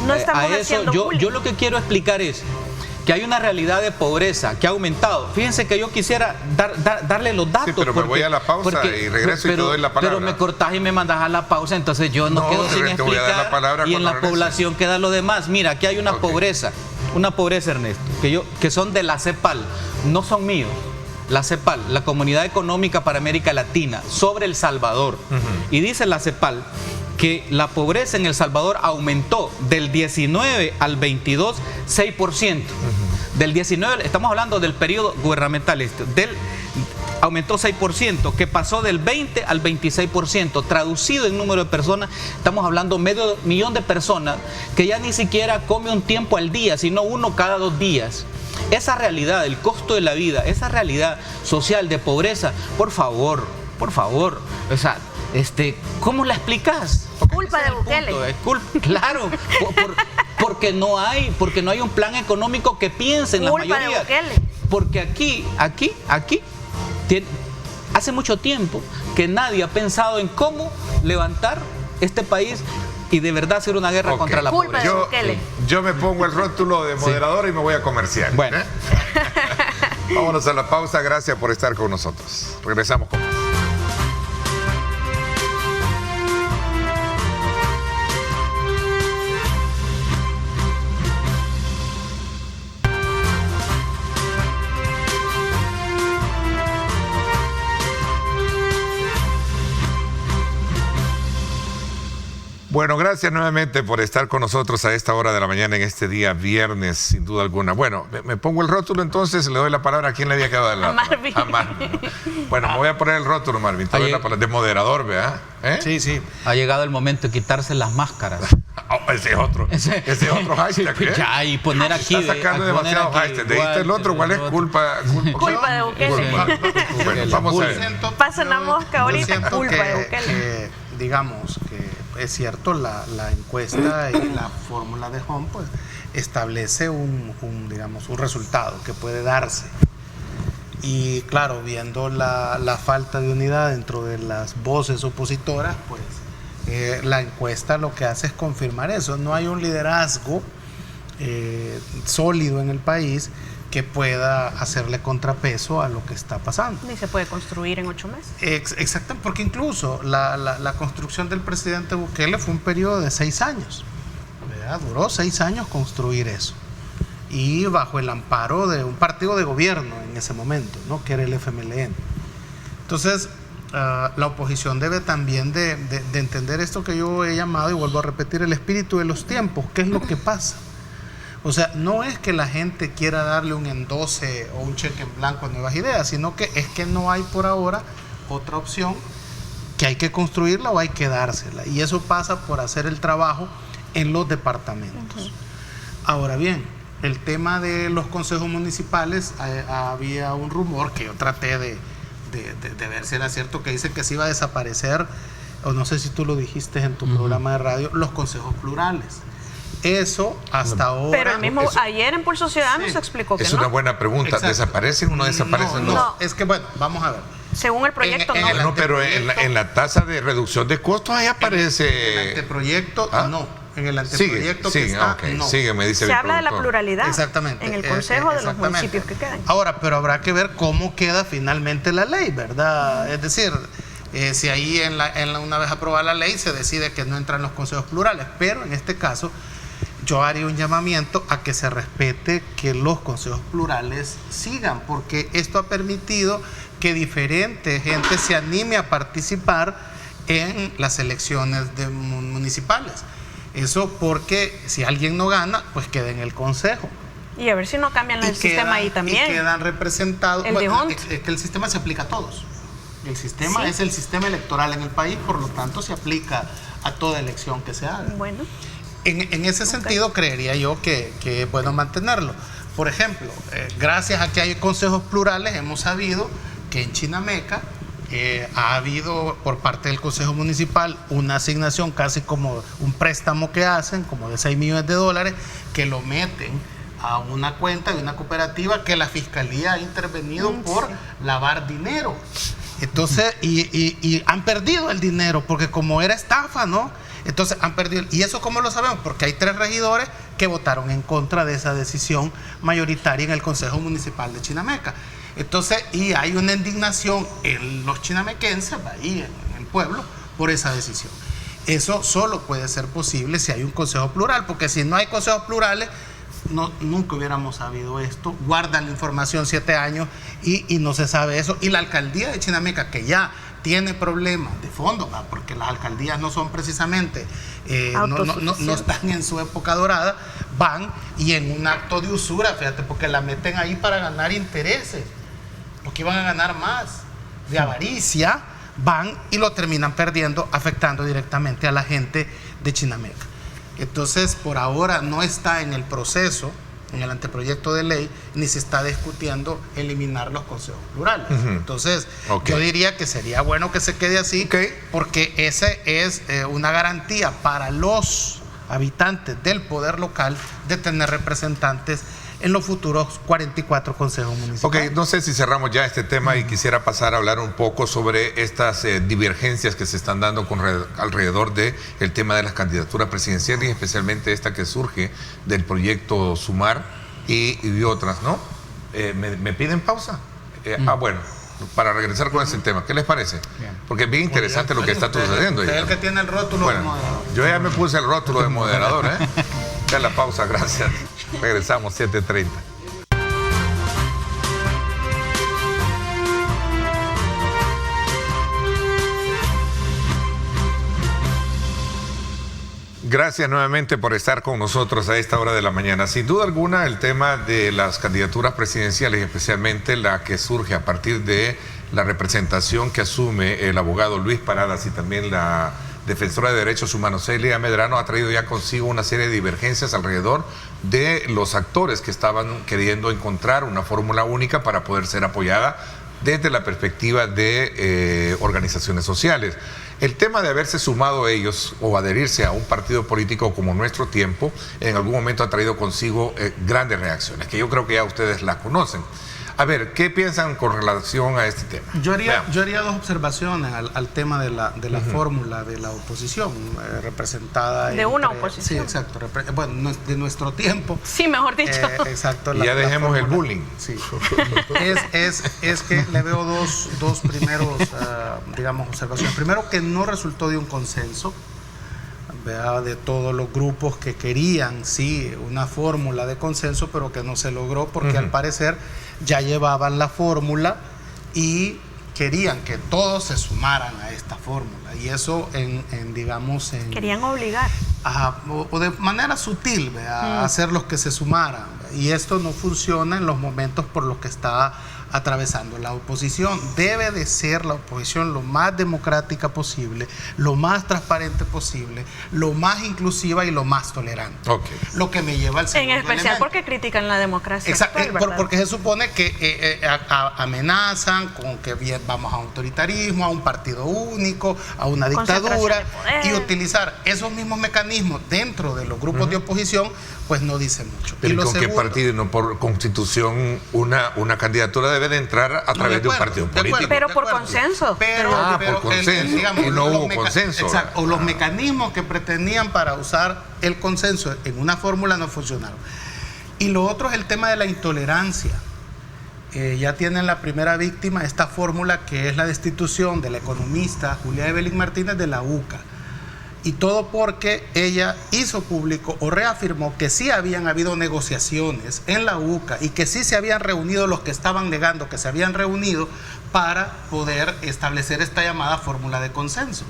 no estamos haciendo bullying. Yo lo que quiero explicar es que hay una realidad de pobreza que ha aumentado. Fíjense que yo quisiera darle los datos. Sí, pero me voy a la pausa y regreso y te doy la palabra. Pero me cortás y me mandas a la pausa, entonces yo no quedo sin explicar, y en la población queda lo demás. Mira, aquí hay una pobreza, Ernesto, que son de la CEPAL, no son míos. la CEPAL, la Comunidad Económica para América Latina, sobre El Salvador. Y dice la CEPAL que la pobreza en El Salvador aumentó del 19 al 22, 6%. Del 19, estamos hablando del periodo gubernamental, aumentó 6%, que pasó del 20 al 26%. Traducido en número de personas, estamos hablando medio millón de personas que ya ni siquiera come un tiempo al día, sino uno cada 2 días. Esa realidad, el costo de la vida, esa realidad social de pobreza, por favor, o sea, ¿cómo la explicas? Culpa de Bukele. Claro, porque no hay un plan económico que piense en la mayoría. Porque aquí hace mucho tiempo que nadie ha pensado en cómo levantar este país y de verdad hacer una guerra contra la pobreza. Yo me pongo el rótulo de moderador y me voy a comercial. Bueno. Vámonos a la pausa. Gracias por estar con nosotros. Regresamos con más. Bueno, gracias nuevamente por estar con nosotros a esta hora de la mañana en este día viernes, sin duda alguna. Bueno, me pongo el rótulo entonces, le doy la palabra a quién le había quedado de la... A Marvin. A Marvin. Bueno, me voy a poner el rótulo, Marvin. Te doy la palabra de moderador, ¿verdad? Sí. Ha llegado el momento de quitarse las máscaras. Ese es otro hashtag. Ya, y poner aquí. Está sacando demasiado hashtag. ¿Dijiste el otro? ¿Cuál es? Culpa de Bukele. Bueno, vamos a ver. Pasan la mosca ahorita, culpa de Bukele. Digamos que es cierto, la encuesta y la fórmula de Home pues establece un resultado que puede darse. Y claro, viendo la falta de unidad dentro de las voces opositoras, pues la encuesta lo que hace es confirmar eso. No hay un liderazgo sólido en el país que pueda hacerle contrapeso a lo que está pasando. Ni se puede construir en 8 meses. Exacto, porque incluso la construcción del presidente Bukele fue un periodo de 6 años, ¿verdad? Duró 6 años construir eso, y bajo el amparo de un partido de gobierno en ese momento, ¿no? Que era el FMLN. Entonces, la oposición debe también de entender esto que yo he llamado, y vuelvo a repetir, el espíritu de los tiempos. ¿Qué es lo que pasa? O sea, no es que la gente quiera darle un endose o un cheque en blanco a Nuevas Ideas, sino que es que no hay por ahora otra opción, que hay que construirla o hay que dársela. Y eso pasa por hacer el trabajo en los departamentos. Ahora bien, el tema de los consejos municipales, había un rumor que yo traté de ver si era cierto, que dice que se iba a desaparecer, o no sé si tú lo dijiste en tu programa de radio, los consejos plurales. Eso hasta ahora... Pero el mismo ayer en Pulso Ciudadano se explicó que no. Es una buena pregunta. Exacto. ¿Desaparecen o no desaparecen? No, es que bueno, vamos a ver. Según el proyecto, no. No, pero en la tasa de reducción de costos ahí aparece... En el anteproyecto, no. En el anteproyecto no. Sigue, me dice. Se habla de la pluralidad. Exactamente. En el consejo de los municipios que quedan. Ahora, pero habrá que ver cómo queda finalmente la ley, ¿verdad? Es decir, si ahí una vez aprobada la ley se decide que no entran los consejos plurales, pero en este caso yo haría un llamamiento a que se respete que los consejos plurales sigan, porque esto ha permitido que diferente gente se anime a participar en las elecciones municipales. Eso porque si alguien no gana, pues queda en el consejo. Y a ver si no cambian el sistema ahí también. Y quedan representados. Es que el sistema se aplica a todos. El sistema es el sistema electoral en el país, por lo tanto se aplica a toda elección que se haga. Bueno. En ese sentido, creería yo que es bueno mantenerlo. Por ejemplo, gracias a que hay consejos plurales, hemos sabido que en Chinameca ha habido por parte del Consejo Municipal una asignación, casi como un préstamo que hacen, como de $6 millones, que lo meten a una cuenta de una cooperativa que la Fiscalía ha intervenido por lavar dinero. Entonces, y han perdido el dinero, porque como era estafa, ¿no? Entonces han perdido. ¿Y eso cómo lo sabemos? Porque hay 3 regidores que votaron en contra de esa decisión mayoritaria en el Consejo Municipal de Chinameca. Entonces, y hay una indignación en los chinamequenses, ahí en el pueblo, por esa decisión. Eso solo puede ser posible si hay un consejo plural, porque si no hay consejos plurales, nunca hubiéramos sabido esto. Guardan la información 7 años y no se sabe eso. Y la alcaldía de Chinameca, que ya tiene problemas de fondo, porque las alcaldías no son precisamente, no están en su época dorada, van y en un acto de usura, fíjate, porque la meten ahí para ganar intereses, porque iban a ganar más, de avaricia, van y lo terminan perdiendo, afectando directamente a la gente de Chinameca. Entonces, por ahora no está en el proceso, en el anteproyecto de ley, ni se está discutiendo eliminar los consejos plurales. Entonces, yo diría que sería bueno que se quede así, porque esa es una garantía para los habitantes del poder local de tener representantes en los futuros 44 consejos municipales. No sé si cerramos ya este tema y quisiera pasar a hablar un poco sobre estas divergencias que se están dando alrededor del tema de las candidaturas presidenciales y especialmente esta que surge del proyecto Sumar y otras, ¿no? ¿Me piden pausa? Bueno, para regresar con ese tema, ¿qué les parece? Bien. Porque es bien interesante lo que está sucediendo. Usted es el que tiene el rótulo de moderador. Yo ya me puse el rótulo de moderador, ¿eh? Ya la pausa, gracias. Regresamos 7:30. Gracias nuevamente por estar con nosotros a esta hora de la mañana. Sin duda alguna, el tema de las candidaturas presidenciales, especialmente la que surge a partir de la representación que asume el abogado Luis Paradas y también la defensora de derechos humanos Celia Medrano, ha traído ya consigo una serie de divergencias alrededor de los actores que estaban queriendo encontrar una fórmula única para poder ser apoyada desde la perspectiva de organizaciones sociales. El tema de haberse sumado ellos o adherirse a un partido político como Nuestro Tiempo en algún momento ha traído consigo grandes reacciones, que yo creo que ya ustedes las conocen. A ver, ¿qué piensan con relación a este tema? Yo haría dos observaciones al tema de la fórmula de la oposición representada. De una oposición. Sí, exacto. Bueno, de Nuestro Tiempo. Sí, mejor dicho. Exacto. Y ya dejemos el bullying. Sí. Es que le veo dos primeros, digamos, observaciones. Primero, que no resultó de un consenso, ¿verdad?, de todos los grupos que querían, sí, una fórmula de consenso, pero que no se logró porque al parecer ya llevaban la fórmula y querían que todos se sumaran a esta fórmula. Y eso querían obligar. O de manera sutil, ¿verdad?, hacer los que se sumaran. Y esto no funciona en los momentos por los que está atravesando la oposición. Debe de ser la oposición lo más democrática posible, lo más transparente posible, lo más inclusiva y lo más tolerante. Lo que me lleva al segundo En especial elemento. Porque critican la democracia. Exacto, porque se supone que amenazan con que vamos a un autoritarismo, a un partido único, a una dictadura, y utilizar esos mismos mecanismos dentro de los grupos de oposición, pues no dice mucho. Pero ¿y con qué partido? No, por constitución una candidatura debe de entrar a través de un partido político. Pero por consenso. Por consenso. Y no hubo consenso. Exacto. O los mecanismos que pretendían para usar el consenso en una fórmula no funcionaron. Y lo otro es el tema de la intolerancia. Ya tienen la primera víctima, esta fórmula que es la destitución de la economista Julia Evelyn Martínez de la UCA. Y todo porque ella hizo público o reafirmó que sí habían habido negociaciones en la UCA y que sí se habían reunido los que estaban negando que se habían reunido para poder establecer esta llamada fórmula de consenso.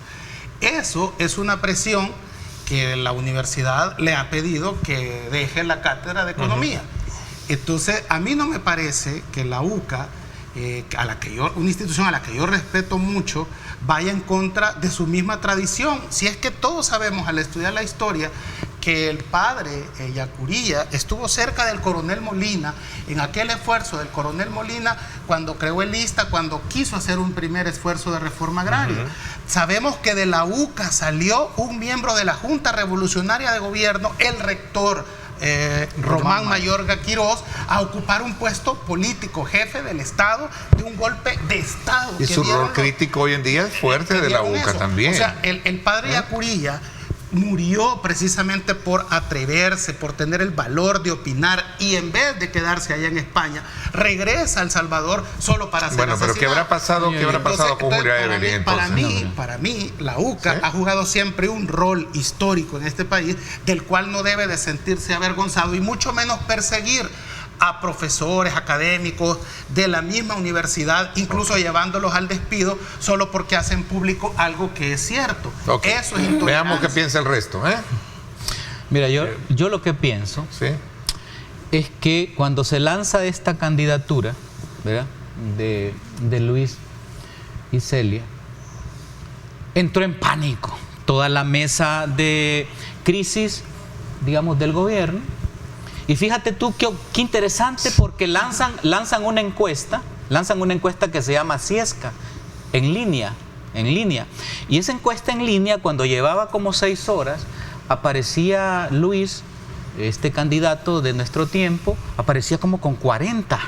Eso es una presión que la universidad le ha pedido que deje la cátedra de economía. Entonces, a mí no me parece que la UCA, una institución a la que yo respeto mucho, vaya en contra de su misma tradición. Si es que todos sabemos al estudiar la historia que el padre Yacuría estuvo cerca del coronel Molina en aquel esfuerzo del coronel Molina cuando creó el ISTA, cuando quiso hacer un primer esfuerzo de reforma agraria. Sabemos que de la UCA salió un miembro de la Junta Revolucionaria de Gobierno, el rector Román Mayorga Quirós, a ocupar un puesto político, jefe del Estado, de un golpe de Estado. Y su rol crítico hoy en día es fuerte de la UCA también. O sea, el padre Yacuría murió precisamente por atreverse, por tener el valor de opinar, y en vez de quedarse allá en España, regresa a El Salvador solo para ser Bueno, pero asesinado. ¿qué habrá pasado con Julia Evelyn entonces? Para mí, la UCA ¿Sí? ha jugado siempre un rol histórico en este país, del cual no debe de sentirse avergonzado, y mucho menos perseguir a profesores, académicos de la misma universidad, incluso llevándolos al despido solo porque hacen público algo que es cierto. Okay. Eso es intolerancia. Veamos qué piensa el resto, ¿eh? Mira, yo lo que pienso Sí. es que cuando se lanza esta candidatura, ¿verdad?, de Luis y Celia, entró en pánico toda la mesa de crisis, digamos, del gobierno. Y fíjate tú qué interesante, porque lanzan una encuesta que se llama Ciesca, en línea. Y esa encuesta en línea, cuando llevaba como 6 horas, aparecía Luis, este candidato de nuestro tiempo, aparecía como con 40%.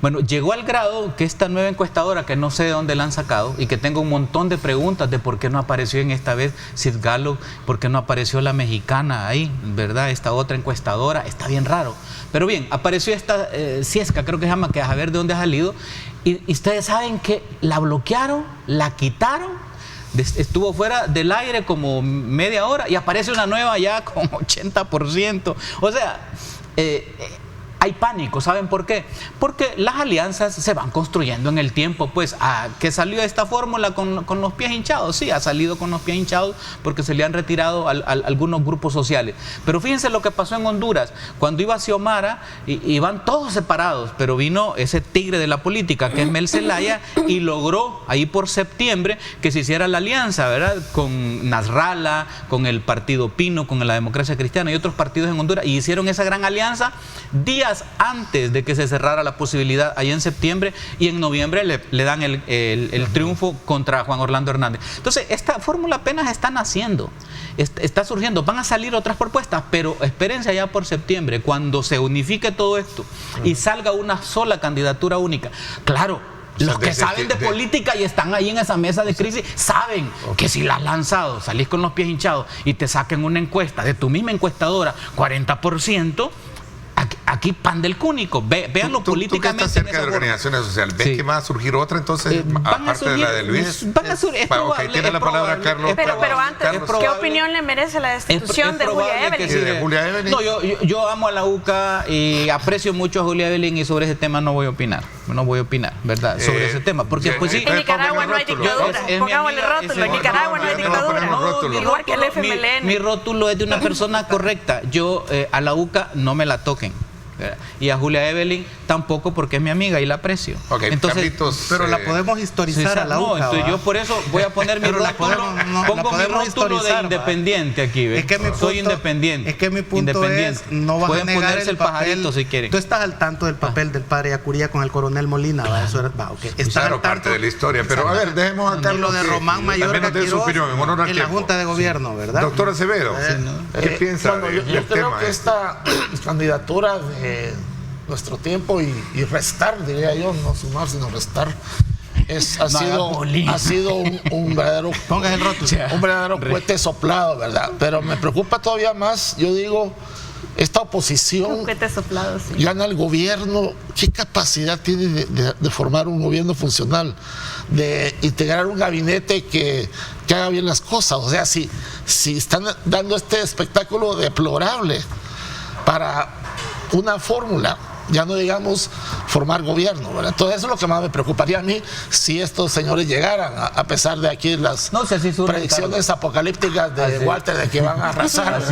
Bueno, llegó al grado que esta nueva encuestadora, que no sé de dónde la han sacado, y que tengo un montón de preguntas de por qué no apareció en esta vez Sid Gallup, por qué no apareció la mexicana ahí, ¿verdad? Esta otra encuestadora, está bien raro. Pero bien, apareció esta Ciesca, creo que se llama, que a ver de dónde ha salido, y ustedes saben que la bloquearon, la quitaron, estuvo fuera del aire como media hora, y aparece una nueva ya con 80%. O sea, hay pánico. ¿Saben por qué? Porque las alianzas se van construyendo en el tiempo. Pues, ¿que salió esta fórmula con los pies hinchados? Sí, ha salido con los pies hinchados porque se le han retirado algunos grupos sociales. Pero fíjense lo que pasó en Honduras. Cuando iba Xiomara, iban todos separados, pero vino ese tigre de la política, que es Mel Zelaya, y logró ahí por septiembre que se hiciera la alianza, ¿verdad?, con Nasralla, con el Partido Pino, con la Democracia Cristiana y otros partidos en Honduras, y hicieron esa gran alianza días antes de que se cerrara la posibilidad allá en septiembre, y en noviembre le dan el triunfo contra Juan Orlando Hernández. Entonces, esta fórmula apenas está naciendo, está surgiendo, van a salir otras propuestas, pero espérense allá por septiembre, cuando se unifique todo esto y salga una sola candidatura única. Claro, los que saben de política y están ahí en esa mesa de crisis saben que si la has lanzado, salís con los pies hinchados y te saquen una encuesta de tu misma encuestadora, 40%, aquí pan del cúnico. Véanlo políticamente. Tú que estás cerca de organizaciones sociales, ¿ves que va a surgir otra entonces, aparte de la de Luis? Van a surgir, es probable. Ok, tiene la palabra Carlos. Pero antes, ¿qué opinión le merece la destitución de Julia Evelyn? ¿De Julia Evelyn? No, yo amo a la UCA y aprecio mucho a Julia Evelyn, y sobre ese tema no voy a opinar, ¿verdad? Sobre ese tema, porque pues sí. En Nicaragua no hay dictadura. Pongámosle rótulo, en Nicaragua no hay dictadura. Igual que el FMLN. Mi rótulo es de una persona correcta. Yo a la UCA no me la toquen, y a Julia Evelyn tampoco, porque es mi amiga y la aprecio. Okay, entonces, Carlitos, pero la podemos historizar a la UCA. Entonces yo por eso voy a poner mi rótulo, pongo mi rótulo de independiente aquí. ¿Ves? Es que soy independiente. Es que mi punto es, no vas pueden a negar ponerse el pajarito si quieren. Tú estás al tanto del papel del padre Yacuría con el coronel Molina, ¿va? Eso era, okay. Claro, parte de la historia. Pero a ver, dejemos a Carlos, lo de Román Mayorga Quiroz en la Junta de Gobierno, ¿verdad? Doctor Acevedo, ¿qué piensa del yo creo tema? que esta candidatura de nuestro tiempo y restar, diría yo, no sumar sino restar, ha sido un verdadero, pongas el rótulo, un verdadero cohete soplado, ¿verdad? Pero me preocupa todavía más, yo digo, esta oposición gana el gobierno. ¿Qué capacidad tiene de formar un gobierno funcional, de integrar un gabinete que haga bien las cosas? O sea, si están dando este espectáculo deplorable para una fórmula, ya no digamos formar gobierno, ¿verdad? Entonces eso es lo que más me preocuparía a mí, si estos señores llegaran, a pesar de aquí las predicciones apocalípticas de Walter de que van a arrasar.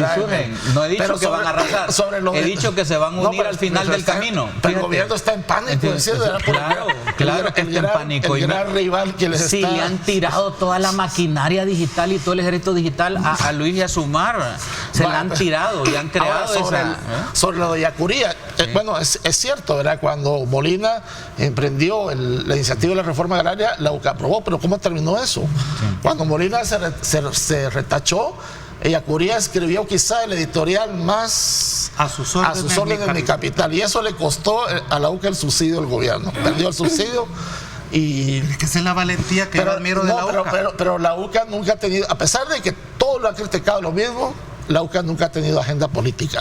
No he dicho que van a arrasar, he dicho que se van a unir al final del camino. Pero el gobierno está en pánico. Claro que está en pánico. El gran rival que les está... Sí, le han tirado toda la maquinaria digital y todo el ejército digital a Luis y a Sumar. Se la han tirado y han creado sobre lo de Yacuría. Bueno, es cierto, ¿verdad? Cuando Molina emprendió la iniciativa de la reforma agraria, la UCA aprobó, pero ¿cómo terminó eso? Cuando Molina se retachó, Yacuría escribió quizá el editorial más a sus órdenes en mi capital, y eso le costó a la UCA el subsidio del gobierno. Perdió el subsidio. Y es que esa es la valentía que yo admiro de la UCA. Pero la UCA nunca ha tenido, a pesar de que todos lo han criticado lo mismo, la UCA nunca ha tenido agenda política.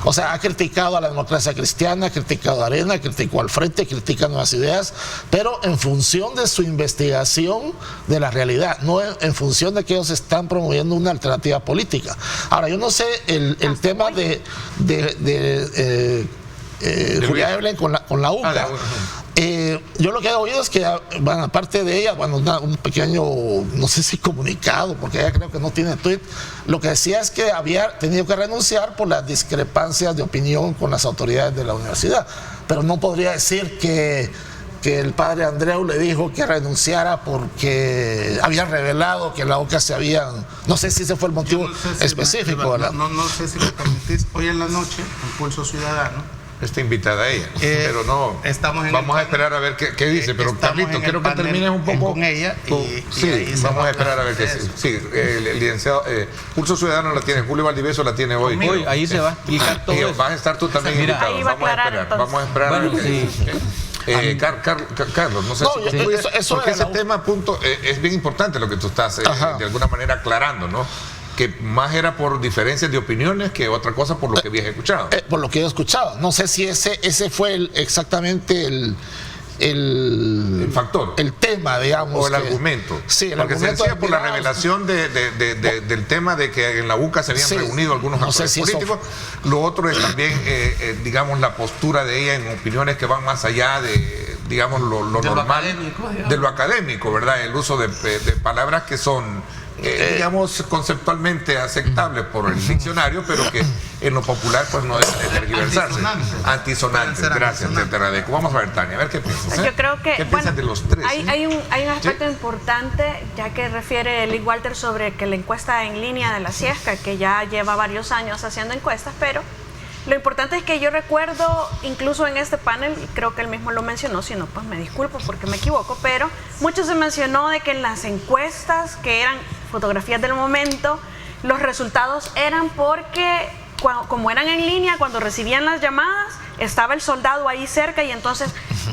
O sea, ha criticado a la democracia cristiana, ha criticado a Arena, criticó al Frente, critica Nuevas Ideas, pero en función de su investigación de la realidad, no en función de que ellos están promoviendo una alternativa política. Ahora, yo no sé el tema de Julia Evelyn con la UCA. Yo lo que he oído es que, bueno, aparte de ella, bueno, un pequeño, no sé si comunicado, porque ella creo que no tiene tweet, lo que decía es que había tenido que renunciar por las discrepancias de opinión con las autoridades de la universidad, pero no podría decir que el padre Andreu le dijo que renunciara porque habían revelado que la UCA se habían, no sé si ese fue el motivo específico. No sé si me permitís, hoy en la noche, en Pulso Ciudadano, está invitada a ella, pero no, vamos a esperar a ver qué dice, pero Carlito, quiero que termines un poco con ella sí, vamos a esperar a ver qué sí, el licenciado Pulso Ciudadano la tiene, Julio Valdivieso la tiene hoy. Hoy, ahí se va a explicar todo eso. Vas a estar tú también invitado, vamos a esperar a ver qué dice. Carlos, no sé porque ese tema es bien importante lo que tú estás de alguna manera aclarando, ¿no? Que más era por diferencias de opiniones que otra cosa por lo que habías escuchado. Por lo que he escuchado. No sé si ese fue exactamente el factor. El tema, digamos. O el argumento. Sí, el porque argumento se decía por la revelación del tema de que en la UCA se habían reunido algunos actores políticos. Lo otro es también, digamos, la postura de ella en opiniones que van más allá de, digamos, lo normal, de lo académico, ¿verdad? El uso de palabras que son digamos, conceptualmente aceptables por el diccionario, pero que en lo popular pues no deben de tergiversarse. Antisonantes. Gracias, te agradezco. Vamos a ver, Tania, a ver qué piensas. Yo creo que, ¿qué piensas de los tres? Hay un aspecto importante, ya que refiere Lee Walter sobre que la encuesta en línea de la Ciesca, que ya lleva varios años haciendo encuestas, pero lo importante es que yo recuerdo, incluso en este panel, creo que él mismo lo mencionó, si no, pues me disculpo porque me equivoco, pero mucho se mencionó de que en las encuestas, que eran fotografías del momento, los resultados eran porque, como eran en línea, cuando recibían las llamadas, estaba el soldado ahí cerca y entonces,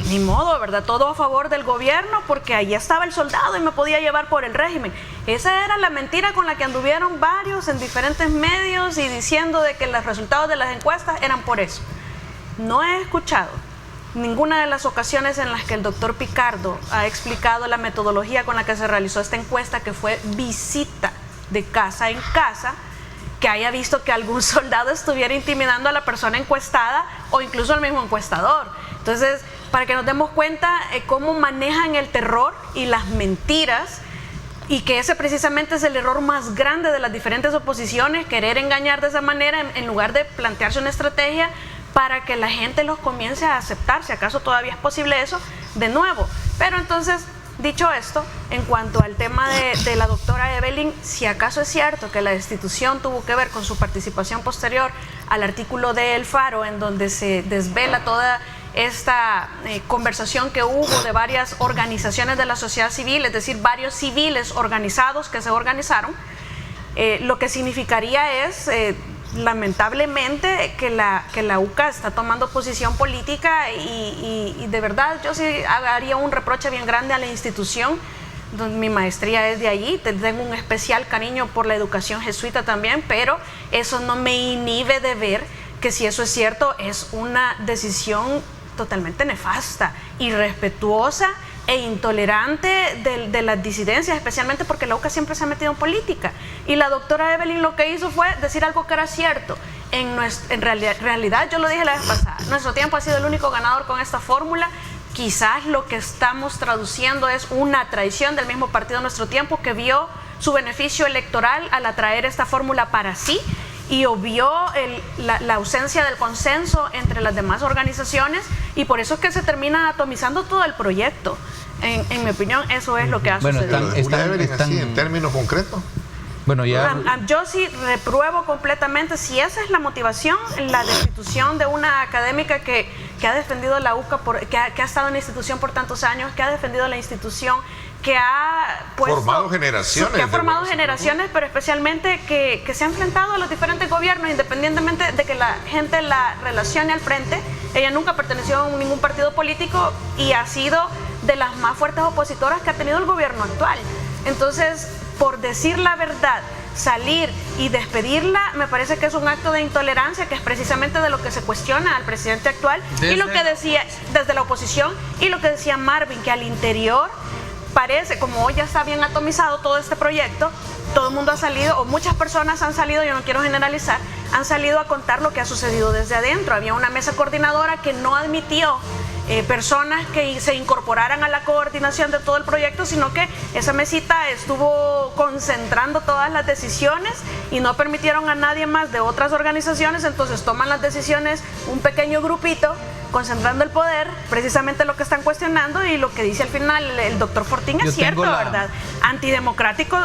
ni modo, ¿verdad? Todo a favor del gobierno porque ahí estaba el soldado y me podía llevar por el régimen. Esa era la mentira con la que anduvieron varios en diferentes medios y diciendo de que los resultados de las encuestas eran por eso. No he escuchado ninguna de las ocasiones en las que el doctor Picardo ha explicado la metodología con la que se realizó esta encuesta, que fue visita de casa en casa, que haya visto que algún soldado estuviera intimidando a la persona encuestada o incluso al mismo encuestador. Entonces, para que nos demos cuenta cómo manejan el terror y las mentiras, y que ese precisamente es el error más grande de las diferentes oposiciones, querer engañar de esa manera en lugar de plantearse una estrategia para que la gente los comience a aceptar, si acaso todavía es posible eso, de nuevo. Pero entonces, dicho esto, en cuanto al tema de la doctora Evelyn, si acaso es cierto que la destitución tuvo que ver con su participación posterior al artículo de El Faro, en donde se desvela toda esta conversación que hubo de varias organizaciones de la sociedad civil, es decir, varios civiles organizados que se organizaron, lo que significaría es lamentablemente que la UCA está tomando posición política y de verdad yo sí haría un reproche bien grande a la institución. Mi maestría es de allí, tengo un especial cariño por la educación jesuita también, pero eso no me inhibe de ver que si eso es cierto es una decisión totalmente nefasta, irrespetuosa e intolerante de las disidencias, especialmente porque la UCA siempre se ha metido en política. Y la doctora Evelyn lo que hizo fue decir algo que era cierto. En realidad, yo lo dije la vez pasada, nuestro tiempo ha sido el único ganador con esta fórmula. Quizás lo que estamos traduciendo es una traición del mismo partido Nuestro Tiempo, que vio su beneficio electoral al atraer esta fórmula para sí y obvió la ausencia del consenso entre las demás organizaciones, y por eso es que se termina atomizando todo el proyecto. En mi opinión, eso es lo que ha sucedido. Así, en términos concretos. Bueno, ya... Yo sí repruebo completamente, si esa es la motivación, la destitución de una académica que ha defendido la UCA, que ha estado en la institución por tantos años, que ha defendido la institución, que ha formado generaciones. Pero especialmente que se ha enfrentado a los diferentes gobiernos, independientemente de que la gente la relacione al frente. Ella nunca perteneció a ningún partido político y ha sido de las más fuertes opositoras que ha tenido el gobierno actual. Entonces, por decir la verdad salir y despedirla, me parece que es un acto de intolerancia, que es precisamente de lo que se cuestiona al presidente actual, y lo que decía desde la oposición, y lo que decía Marvin, que al interior parece, como hoy ya está bien atomizado todo este proyecto, todo el mundo ha salido, o muchas personas han salido, yo no quiero generalizar, han salido a contar lo que ha sucedido desde adentro. Había una mesa coordinadora que no admitió personas que se incorporaran a la coordinación de todo el proyecto, sino que esa mesita estuvo concentrando todas las decisiones y no permitieron a nadie más de otras organizaciones. Entonces toman las decisiones un pequeño grupito, concentrando el poder, precisamente lo que están cuestionando, y lo que dice al final el doctor Fortín es cierto, ¿verdad? Antidemocrático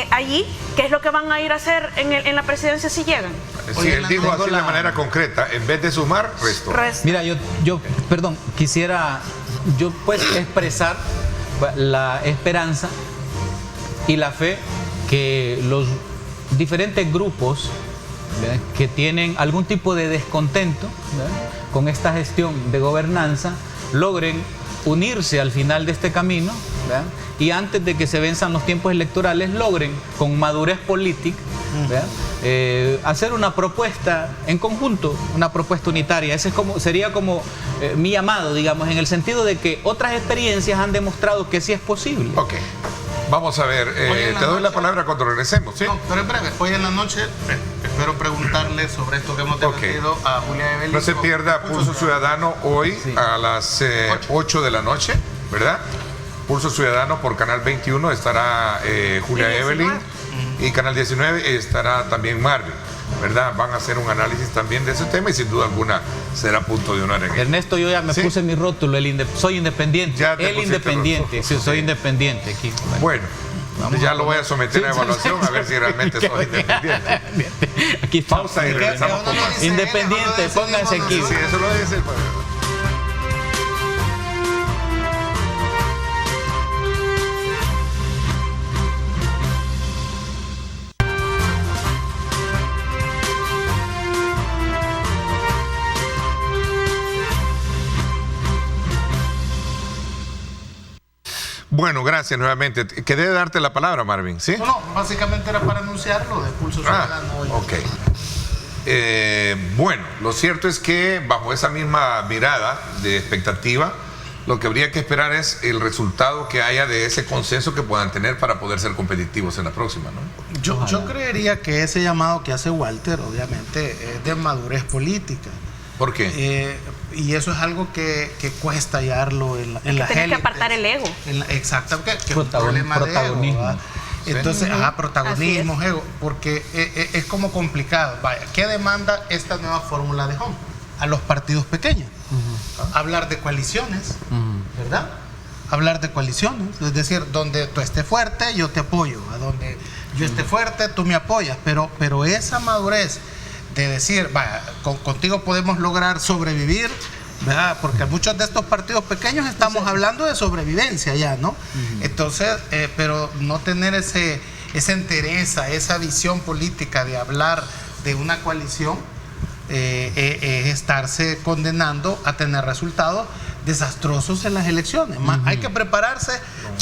allí, ¿qué es lo que van a ir a hacer en la presidencia si llegan? Sí, él dijo así de manera concreta, en vez de sumar, resto. Mira, yo perdón, quisiera yo pues expresar la esperanza y la fe que los diferentes grupos, ¿verdad?, que tienen algún tipo de descontento, ¿verdad?, con esta gestión de gobernanza, logren unirse al final de este camino, ¿verdad?, y antes de que se venzan los tiempos electorales logren con madurez política, ¿verdad?, hacer una propuesta en conjunto, una propuesta unitaria. Ese sería como mi llamado, digamos, en el sentido de que otras experiencias han demostrado que sí es posible. Ok. Vamos a ver, te doy la palabra cuando regresemos, ¿sí? No, pero es breve. Hoy en la noche espero preguntarle sobre esto que hemos debatido a Julia Evelyn. No se pierda Pulso Ciudadano hoy a las 8 de la noche, ¿verdad? Pulso Ciudadano por Canal 21 estará Julia Evelyn, y Canal 19 estará también Marvin, ¿verdad? Van a hacer un análisis también de ese tema y sin duda alguna será punto de honor en Ernesto, yo ya me puse mi rótulo, soy independiente. Ya te el independiente, sí, soy independiente aquí. Bueno, ya lo voy a someter a evaluación a ver si realmente soy independiente. Aquí está. Pausa y regresamos con más. Independiente, pónganse aquí. Sí, eso lo dice el padre. Bueno, gracias nuevamente. Quedé darte la palabra, Marvin, ¿sí? No, básicamente era para anunciarlo de Pulso Ciudadano hoy. Ok. Bueno, lo cierto es que bajo esa misma mirada de expectativa, lo que habría que esperar es el resultado que haya de ese consenso que puedan tener para poder ser competitivos en la próxima, ¿no? Yo creería que ese llamado que hace Walter, obviamente, es de madurez política. ¿Por qué? Y eso es algo que cuesta hallarlo en la gente. Tienes que apartar el ego. Exacto, que es un problema de ego, ¿verdad? Entonces, protagonismo, ego, porque es como complicado. Vaya, ¿qué demanda esta nueva fórmula de Home? A los partidos pequeños. Hablar de coaliciones, ¿verdad? Hablar de coaliciones, es decir, donde tú estés fuerte, yo te apoyo, a donde yo esté fuerte, tú me apoyas, pero esa madurez de decir, vaya, contigo podemos lograr sobrevivir, ¿verdad? Porque muchos de estos partidos pequeños estamos hablando de sobrevivencia ya, ¿no? Entonces, pero no tener esa entereza, esa visión política de hablar de una coalición, es estarse condenando a tener resultados desastrosos en las elecciones. Hay que prepararse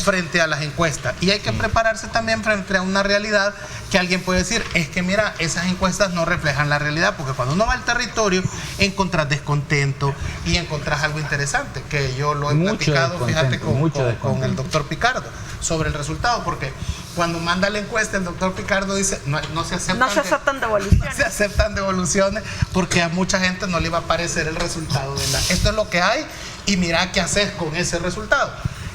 frente a las encuestas y hay que prepararse también frente a una realidad que alguien puede decir, es que mira, esas encuestas no reflejan la realidad, porque cuando uno va al territorio encontrás descontento y encontrás algo interesante, que yo lo he platicado, fíjate, con el doctor Picardo sobre el resultado, porque cuando manda la encuesta el doctor Picardo dice, no se aceptan devoluciones. No se aceptan devoluciones porque a mucha gente no le va a parecer el resultado esto es lo que hay y mira qué haces con ese resultado.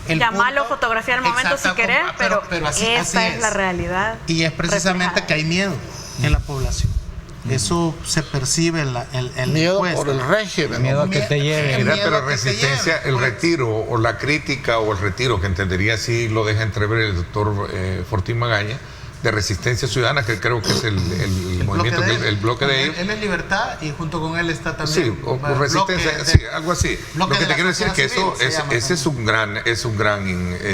Llamarlo, fotografiar el momento si querés, pero así esta es la realidad. Y es precisamente reflejada. Que hay miedo en la población. Eso se percibe en el miedo por el régimen. Miedo a que te lleven. Mira, pero resistencia, el retiro o la crítica o el retiro, que entendería así lo deja entrever el doctor Fortín Magaña, de Resistencia Ciudadana, que creo que es el movimiento, el bloque de ellos. Él es Libertad y junto con él está también. Sí, o Resistencia, sí, algo así. Lo que te quiero decir es que ese es un gran,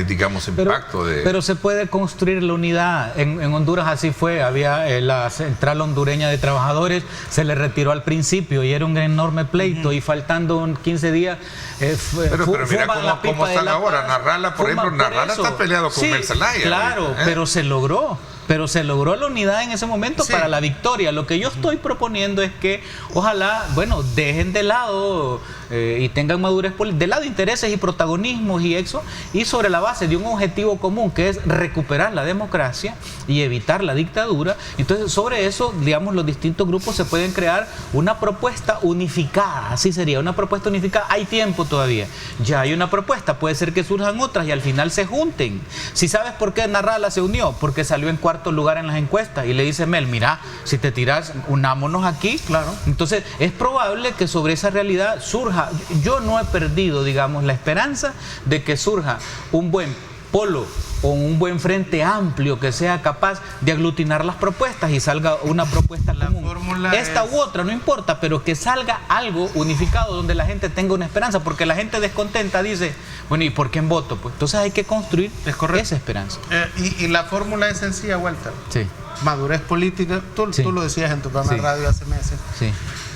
digamos, impacto. Pero se puede construir la unidad. En Honduras así fue. Había la Central Hondureña de Trabajadores, se le retiró al principio y era un enorme pleito, y faltando 15 días. Pero mira cómo están ahora. Narrala, por ejemplo, Narrala está peleado con Mel Zelaya. Claro, pero se logró. pero se logró la unidad en ese momento para la victoria. Lo que yo estoy proponiendo es que ojalá, bueno, dejen de lado y tengan madurez política, de lado intereses y protagonismos y sobre la base de un objetivo común que es recuperar la democracia y evitar la dictadura. Entonces sobre eso, digamos, los distintos grupos se pueden crear una propuesta unificada, así sería, una propuesta unificada. Hay tiempo todavía, ya hay una propuesta, puede ser que surjan otras y al final se junten. Si sabes por qué Narrala se unió, porque salió en cuarto lugar en las encuestas y le dice Mel, mira, si te tiras, unámonos aquí. Claro. Entonces es probable que sobre esa realidad surja. Yo no he perdido, digamos, la esperanza de que surja un buen polo o un buen frente amplio que sea capaz de aglutinar las propuestas y salga una propuesta común. Esta u otra, no importa, pero que salga algo unificado donde la gente tenga una esperanza, porque la gente descontenta dice, bueno, ¿y por quién voto? Pues entonces hay que construir esa esperanza. Y la fórmula es sencilla, Walter. Sí. Madurez política, tú lo decías en tu programa de radio hace meses. Sí.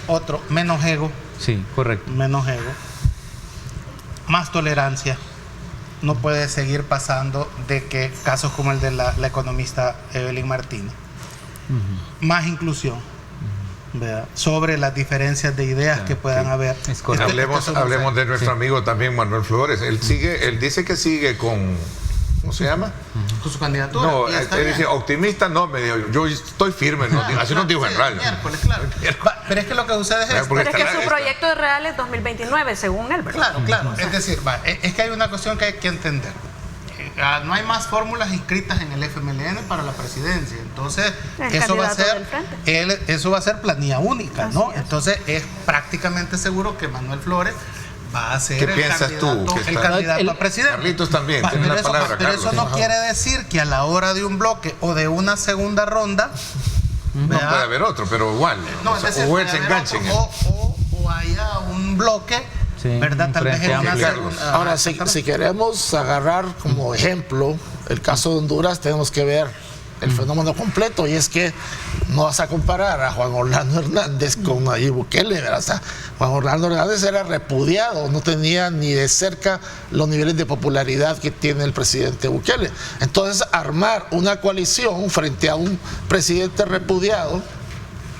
Otro, menos ego. Sí, correcto. Menos ego. Más tolerancia. No puede seguir pasando de que casos como el de la economista Evelyn Martínez. Más inclusión, ¿verdad? Sobre las diferencias de ideas que puedan haber. Hablemos de nuestro amigo también Manuel Flores. Él dice que sigue con, ¿cómo se llama? Con su candidatura. No, él dice, optimista no, me dijo, yo estoy firme, así nos dijo en radio. Miércoles, claro. Pero es que lo que sucede es esto. Pero es que su proyecto es real es 2029, según él, ¿verdad? Claro. Es decir, es que hay una cuestión que hay que entender. No hay más fórmulas inscritas en el FMLN para la presidencia. Entonces, eso va a ser planilla única, ¿no? Entonces, es prácticamente seguro que Manuel Flores va a ser el candidato a presidente. Carlitos también, tiene una palabra, pero eso no quiere decir que a la hora de un bloque o de una segunda ronda no puede haber otro, pero igual. No, se enganchen. O haya un bloque, ¿verdad? Tal vez en una segunda. Ahora, si queremos agarrar como ejemplo el caso de Honduras, tenemos que ver el fenómeno completo, y es que no vas a comparar a Juan Orlando Hernández con Nayib Bukele, ¿verdad? O sea, Juan Orlando Hernández era repudiado, no tenía ni de cerca los niveles de popularidad que tiene el presidente Bukele. Entonces, armar una coalición frente a un presidente repudiado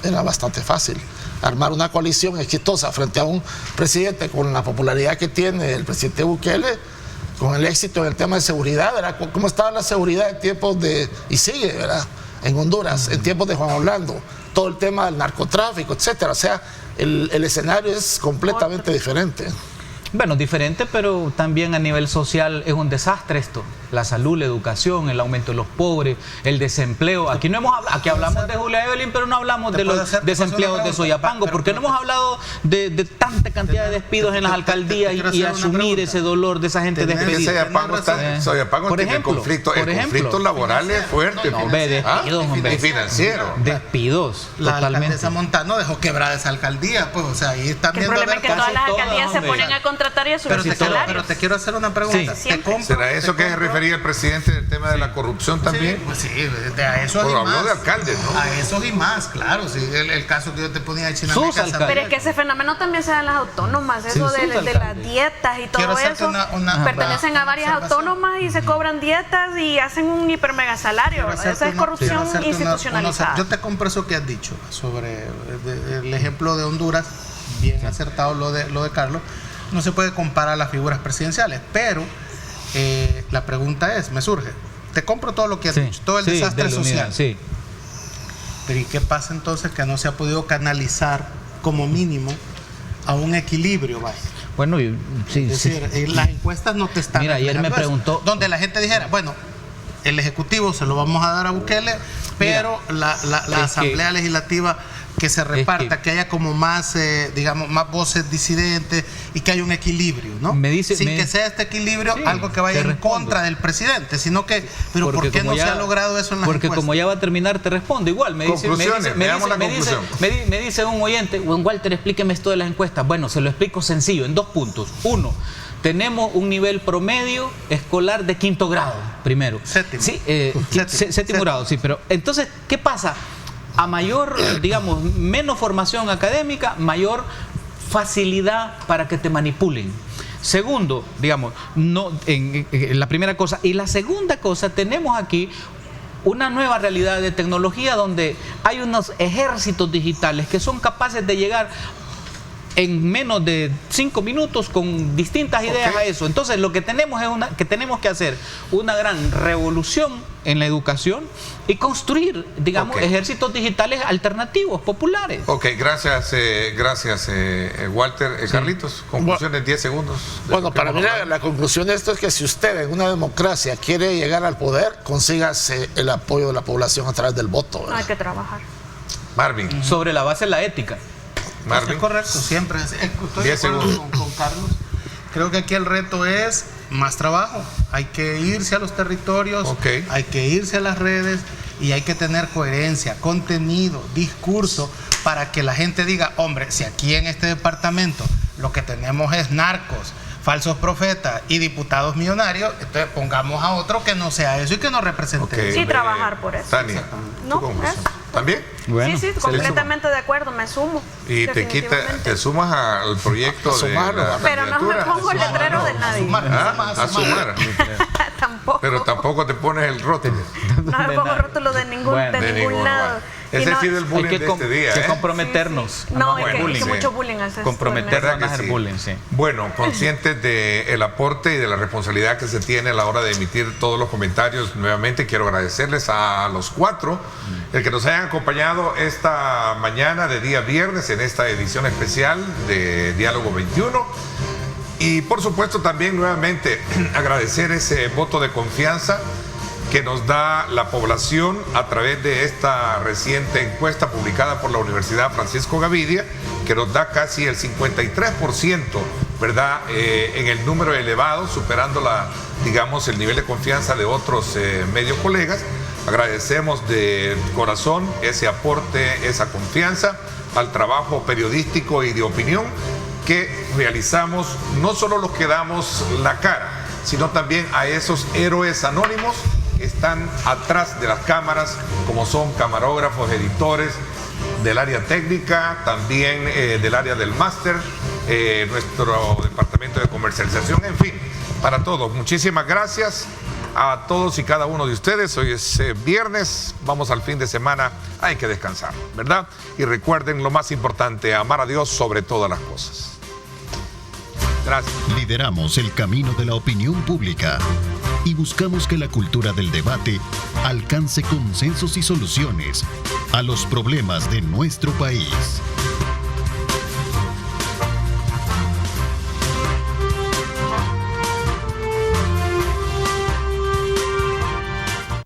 era bastante fácil. Armar una coalición exitosa frente a un presidente con la popularidad que tiene el presidente Bukele, con el éxito en el tema de seguridad, ¿verdad? ¿Cómo estaba la seguridad en tiempos de, y sigue, ¿verdad?, en Honduras, en tiempos de Juan Orlando? Todo el tema del narcotráfico, etcétera. O sea, el escenario es completamente diferente. Bueno, diferente, pero también a nivel social es un desastre esto. La salud, la educación, el aumento de los pobres, el desempleo. Aquí no hemos hablado, aquí hablamos de Julia Evelyn, pero no hablamos de los desempleados de Soyapango, porque no hemos hablado de tanta cantidad de despidos en las alcaldías y asumir ese dolor de esa gente despedida. Soyapango tiene conflictos laborales fuertes. No, despidos, y financieros. Despidos, la alcaldesa Montano dejó quebrada esa alcaldía, pues, o sea, ahí están viendo a ver que todas las alcaldías se ponen a contratar y a subir sus salarios. Pero te quiero hacer una pregunta. ¿Será eso que se refería el presidente del tema de la corrupción también? Pues sí, a eso y habló más. de alcaldes, ¿no? A eso y más, claro. Sí, el caso que yo te ponía de Chinameca. Pero es que ese fenómeno también se da en las autónomas, eso de las dietas y todo eso. Pertenecen a varias autónomas y se cobran dietas y hacen un hiper mega salario. Esa es corrupción institucionalizada. Yo te compro eso que has dicho sobre el ejemplo de Honduras, bien acertado lo de Carlos. No se puede comparar las figuras presidenciales, pero la pregunta me surge, te compro todo lo que has dicho, todo el desastre social. Pero ¿y qué pasa entonces que no se ha podido canalizar como mínimo a un equilibrio? Bueno, las encuestas no te están... Mira, ayer me preguntó... Donde la gente dijera, bueno, el Ejecutivo se lo vamos a dar a Bukele, pero la Asamblea Legislativa que se reparta, que haya como más, digamos, más voces disidentes y que haya un equilibrio, ¿no? Sin que sea este equilibrio algo que vaya en contra del presidente, sino que, pero ¿por qué no se ha logrado eso en las encuestas? Porque como ya va a terminar, te respondo igual. Me dice un oyente, Walter, explíqueme esto de las encuestas. Bueno, se lo explico sencillo, en 2 puntos. 1, tenemos un nivel promedio escolar de 5º grado, primero. Séptimo. Sí, séptimo grado, sí, pero entonces, ¿qué pasa? A mayor, digamos, menos formación académica, mayor facilidad para que te manipulen. Segundo, digamos, no en la primera cosa. Y la segunda cosa, tenemos aquí una nueva realidad de tecnología donde hay unos ejércitos digitales que son capaces de llegar en menos de 5 minutos con distintas ideas a eso. Entonces lo que tenemos que hacer una gran revolución en la educación y construir, digamos, ejércitos digitales alternativos, populares. Ok, gracias, Walter. Carlitos, conclusiones, 10 segundos. Bueno, para mí la conclusión de esto es que si usted en una democracia quiere llegar al poder, consígase el apoyo de la población a través del voto, ¿verdad? Hay que trabajar. Marvin. Sobre la base de la ética. Marvin. Es correcto, siempre. Estoy de acuerdo con Carlos. Creo que aquí el reto es más trabajo. Hay que irse a los territorios, hay que irse a las redes y hay que tener coherencia, contenido, discurso, para que la gente diga, hombre, si aquí en este departamento lo que tenemos es narcos, falsos profetas y diputados millonarios, entonces pongamos a otro que no sea eso y que nos represente. Sí, trabajar por eso. Tania, ¿no? ¿También? Bueno, sí, completamente de acuerdo, me sumo. Y te sumas al proyecto de la pero no me pongo el letrero de nadie. A sumar. Tampoco. Pero tampoco te pones el rótulo. No me pongo rótulo de ningún lado. Ese ha sido el bullying de este día. Hay que comprometernos. Sí. No, hay que mucho bullying hace. Comprometernos a hacer bullying, sí. Bueno, conscientes del aporte y de la responsabilidad que se tiene a la hora de emitir todos los comentarios, nuevamente quiero agradecerles a los 4 el que nos hayan acompañado esta mañana de día viernes en esta edición especial de Diálogo 21. Y por supuesto también nuevamente agradecer ese voto de confianza que nos da la población a través de esta reciente encuesta publicada por la Universidad Francisco Gavidia, que nos da casi el 53%, ¿verdad? En el número elevado, superando el nivel de confianza de otros medios colegas. Agradecemos de corazón ese aporte, esa confianza al trabajo periodístico y de opinión que realizamos, no solo los que damos la cara, sino también a esos héroes anónimos que están atrás de las cámaras, como son camarógrafos, editores del área técnica, también del área del máster, nuestro departamento de comercialización, en fin, para todos. Muchísimas gracias a todos y cada uno de ustedes. Hoy es viernes, vamos al fin de semana, hay que descansar, ¿verdad? Y recuerden lo más importante, amar a Dios sobre todas las cosas. Gracias. Lideramos el camino de la opinión pública y buscamos que la cultura del debate alcance consensos y soluciones a los problemas de nuestro país.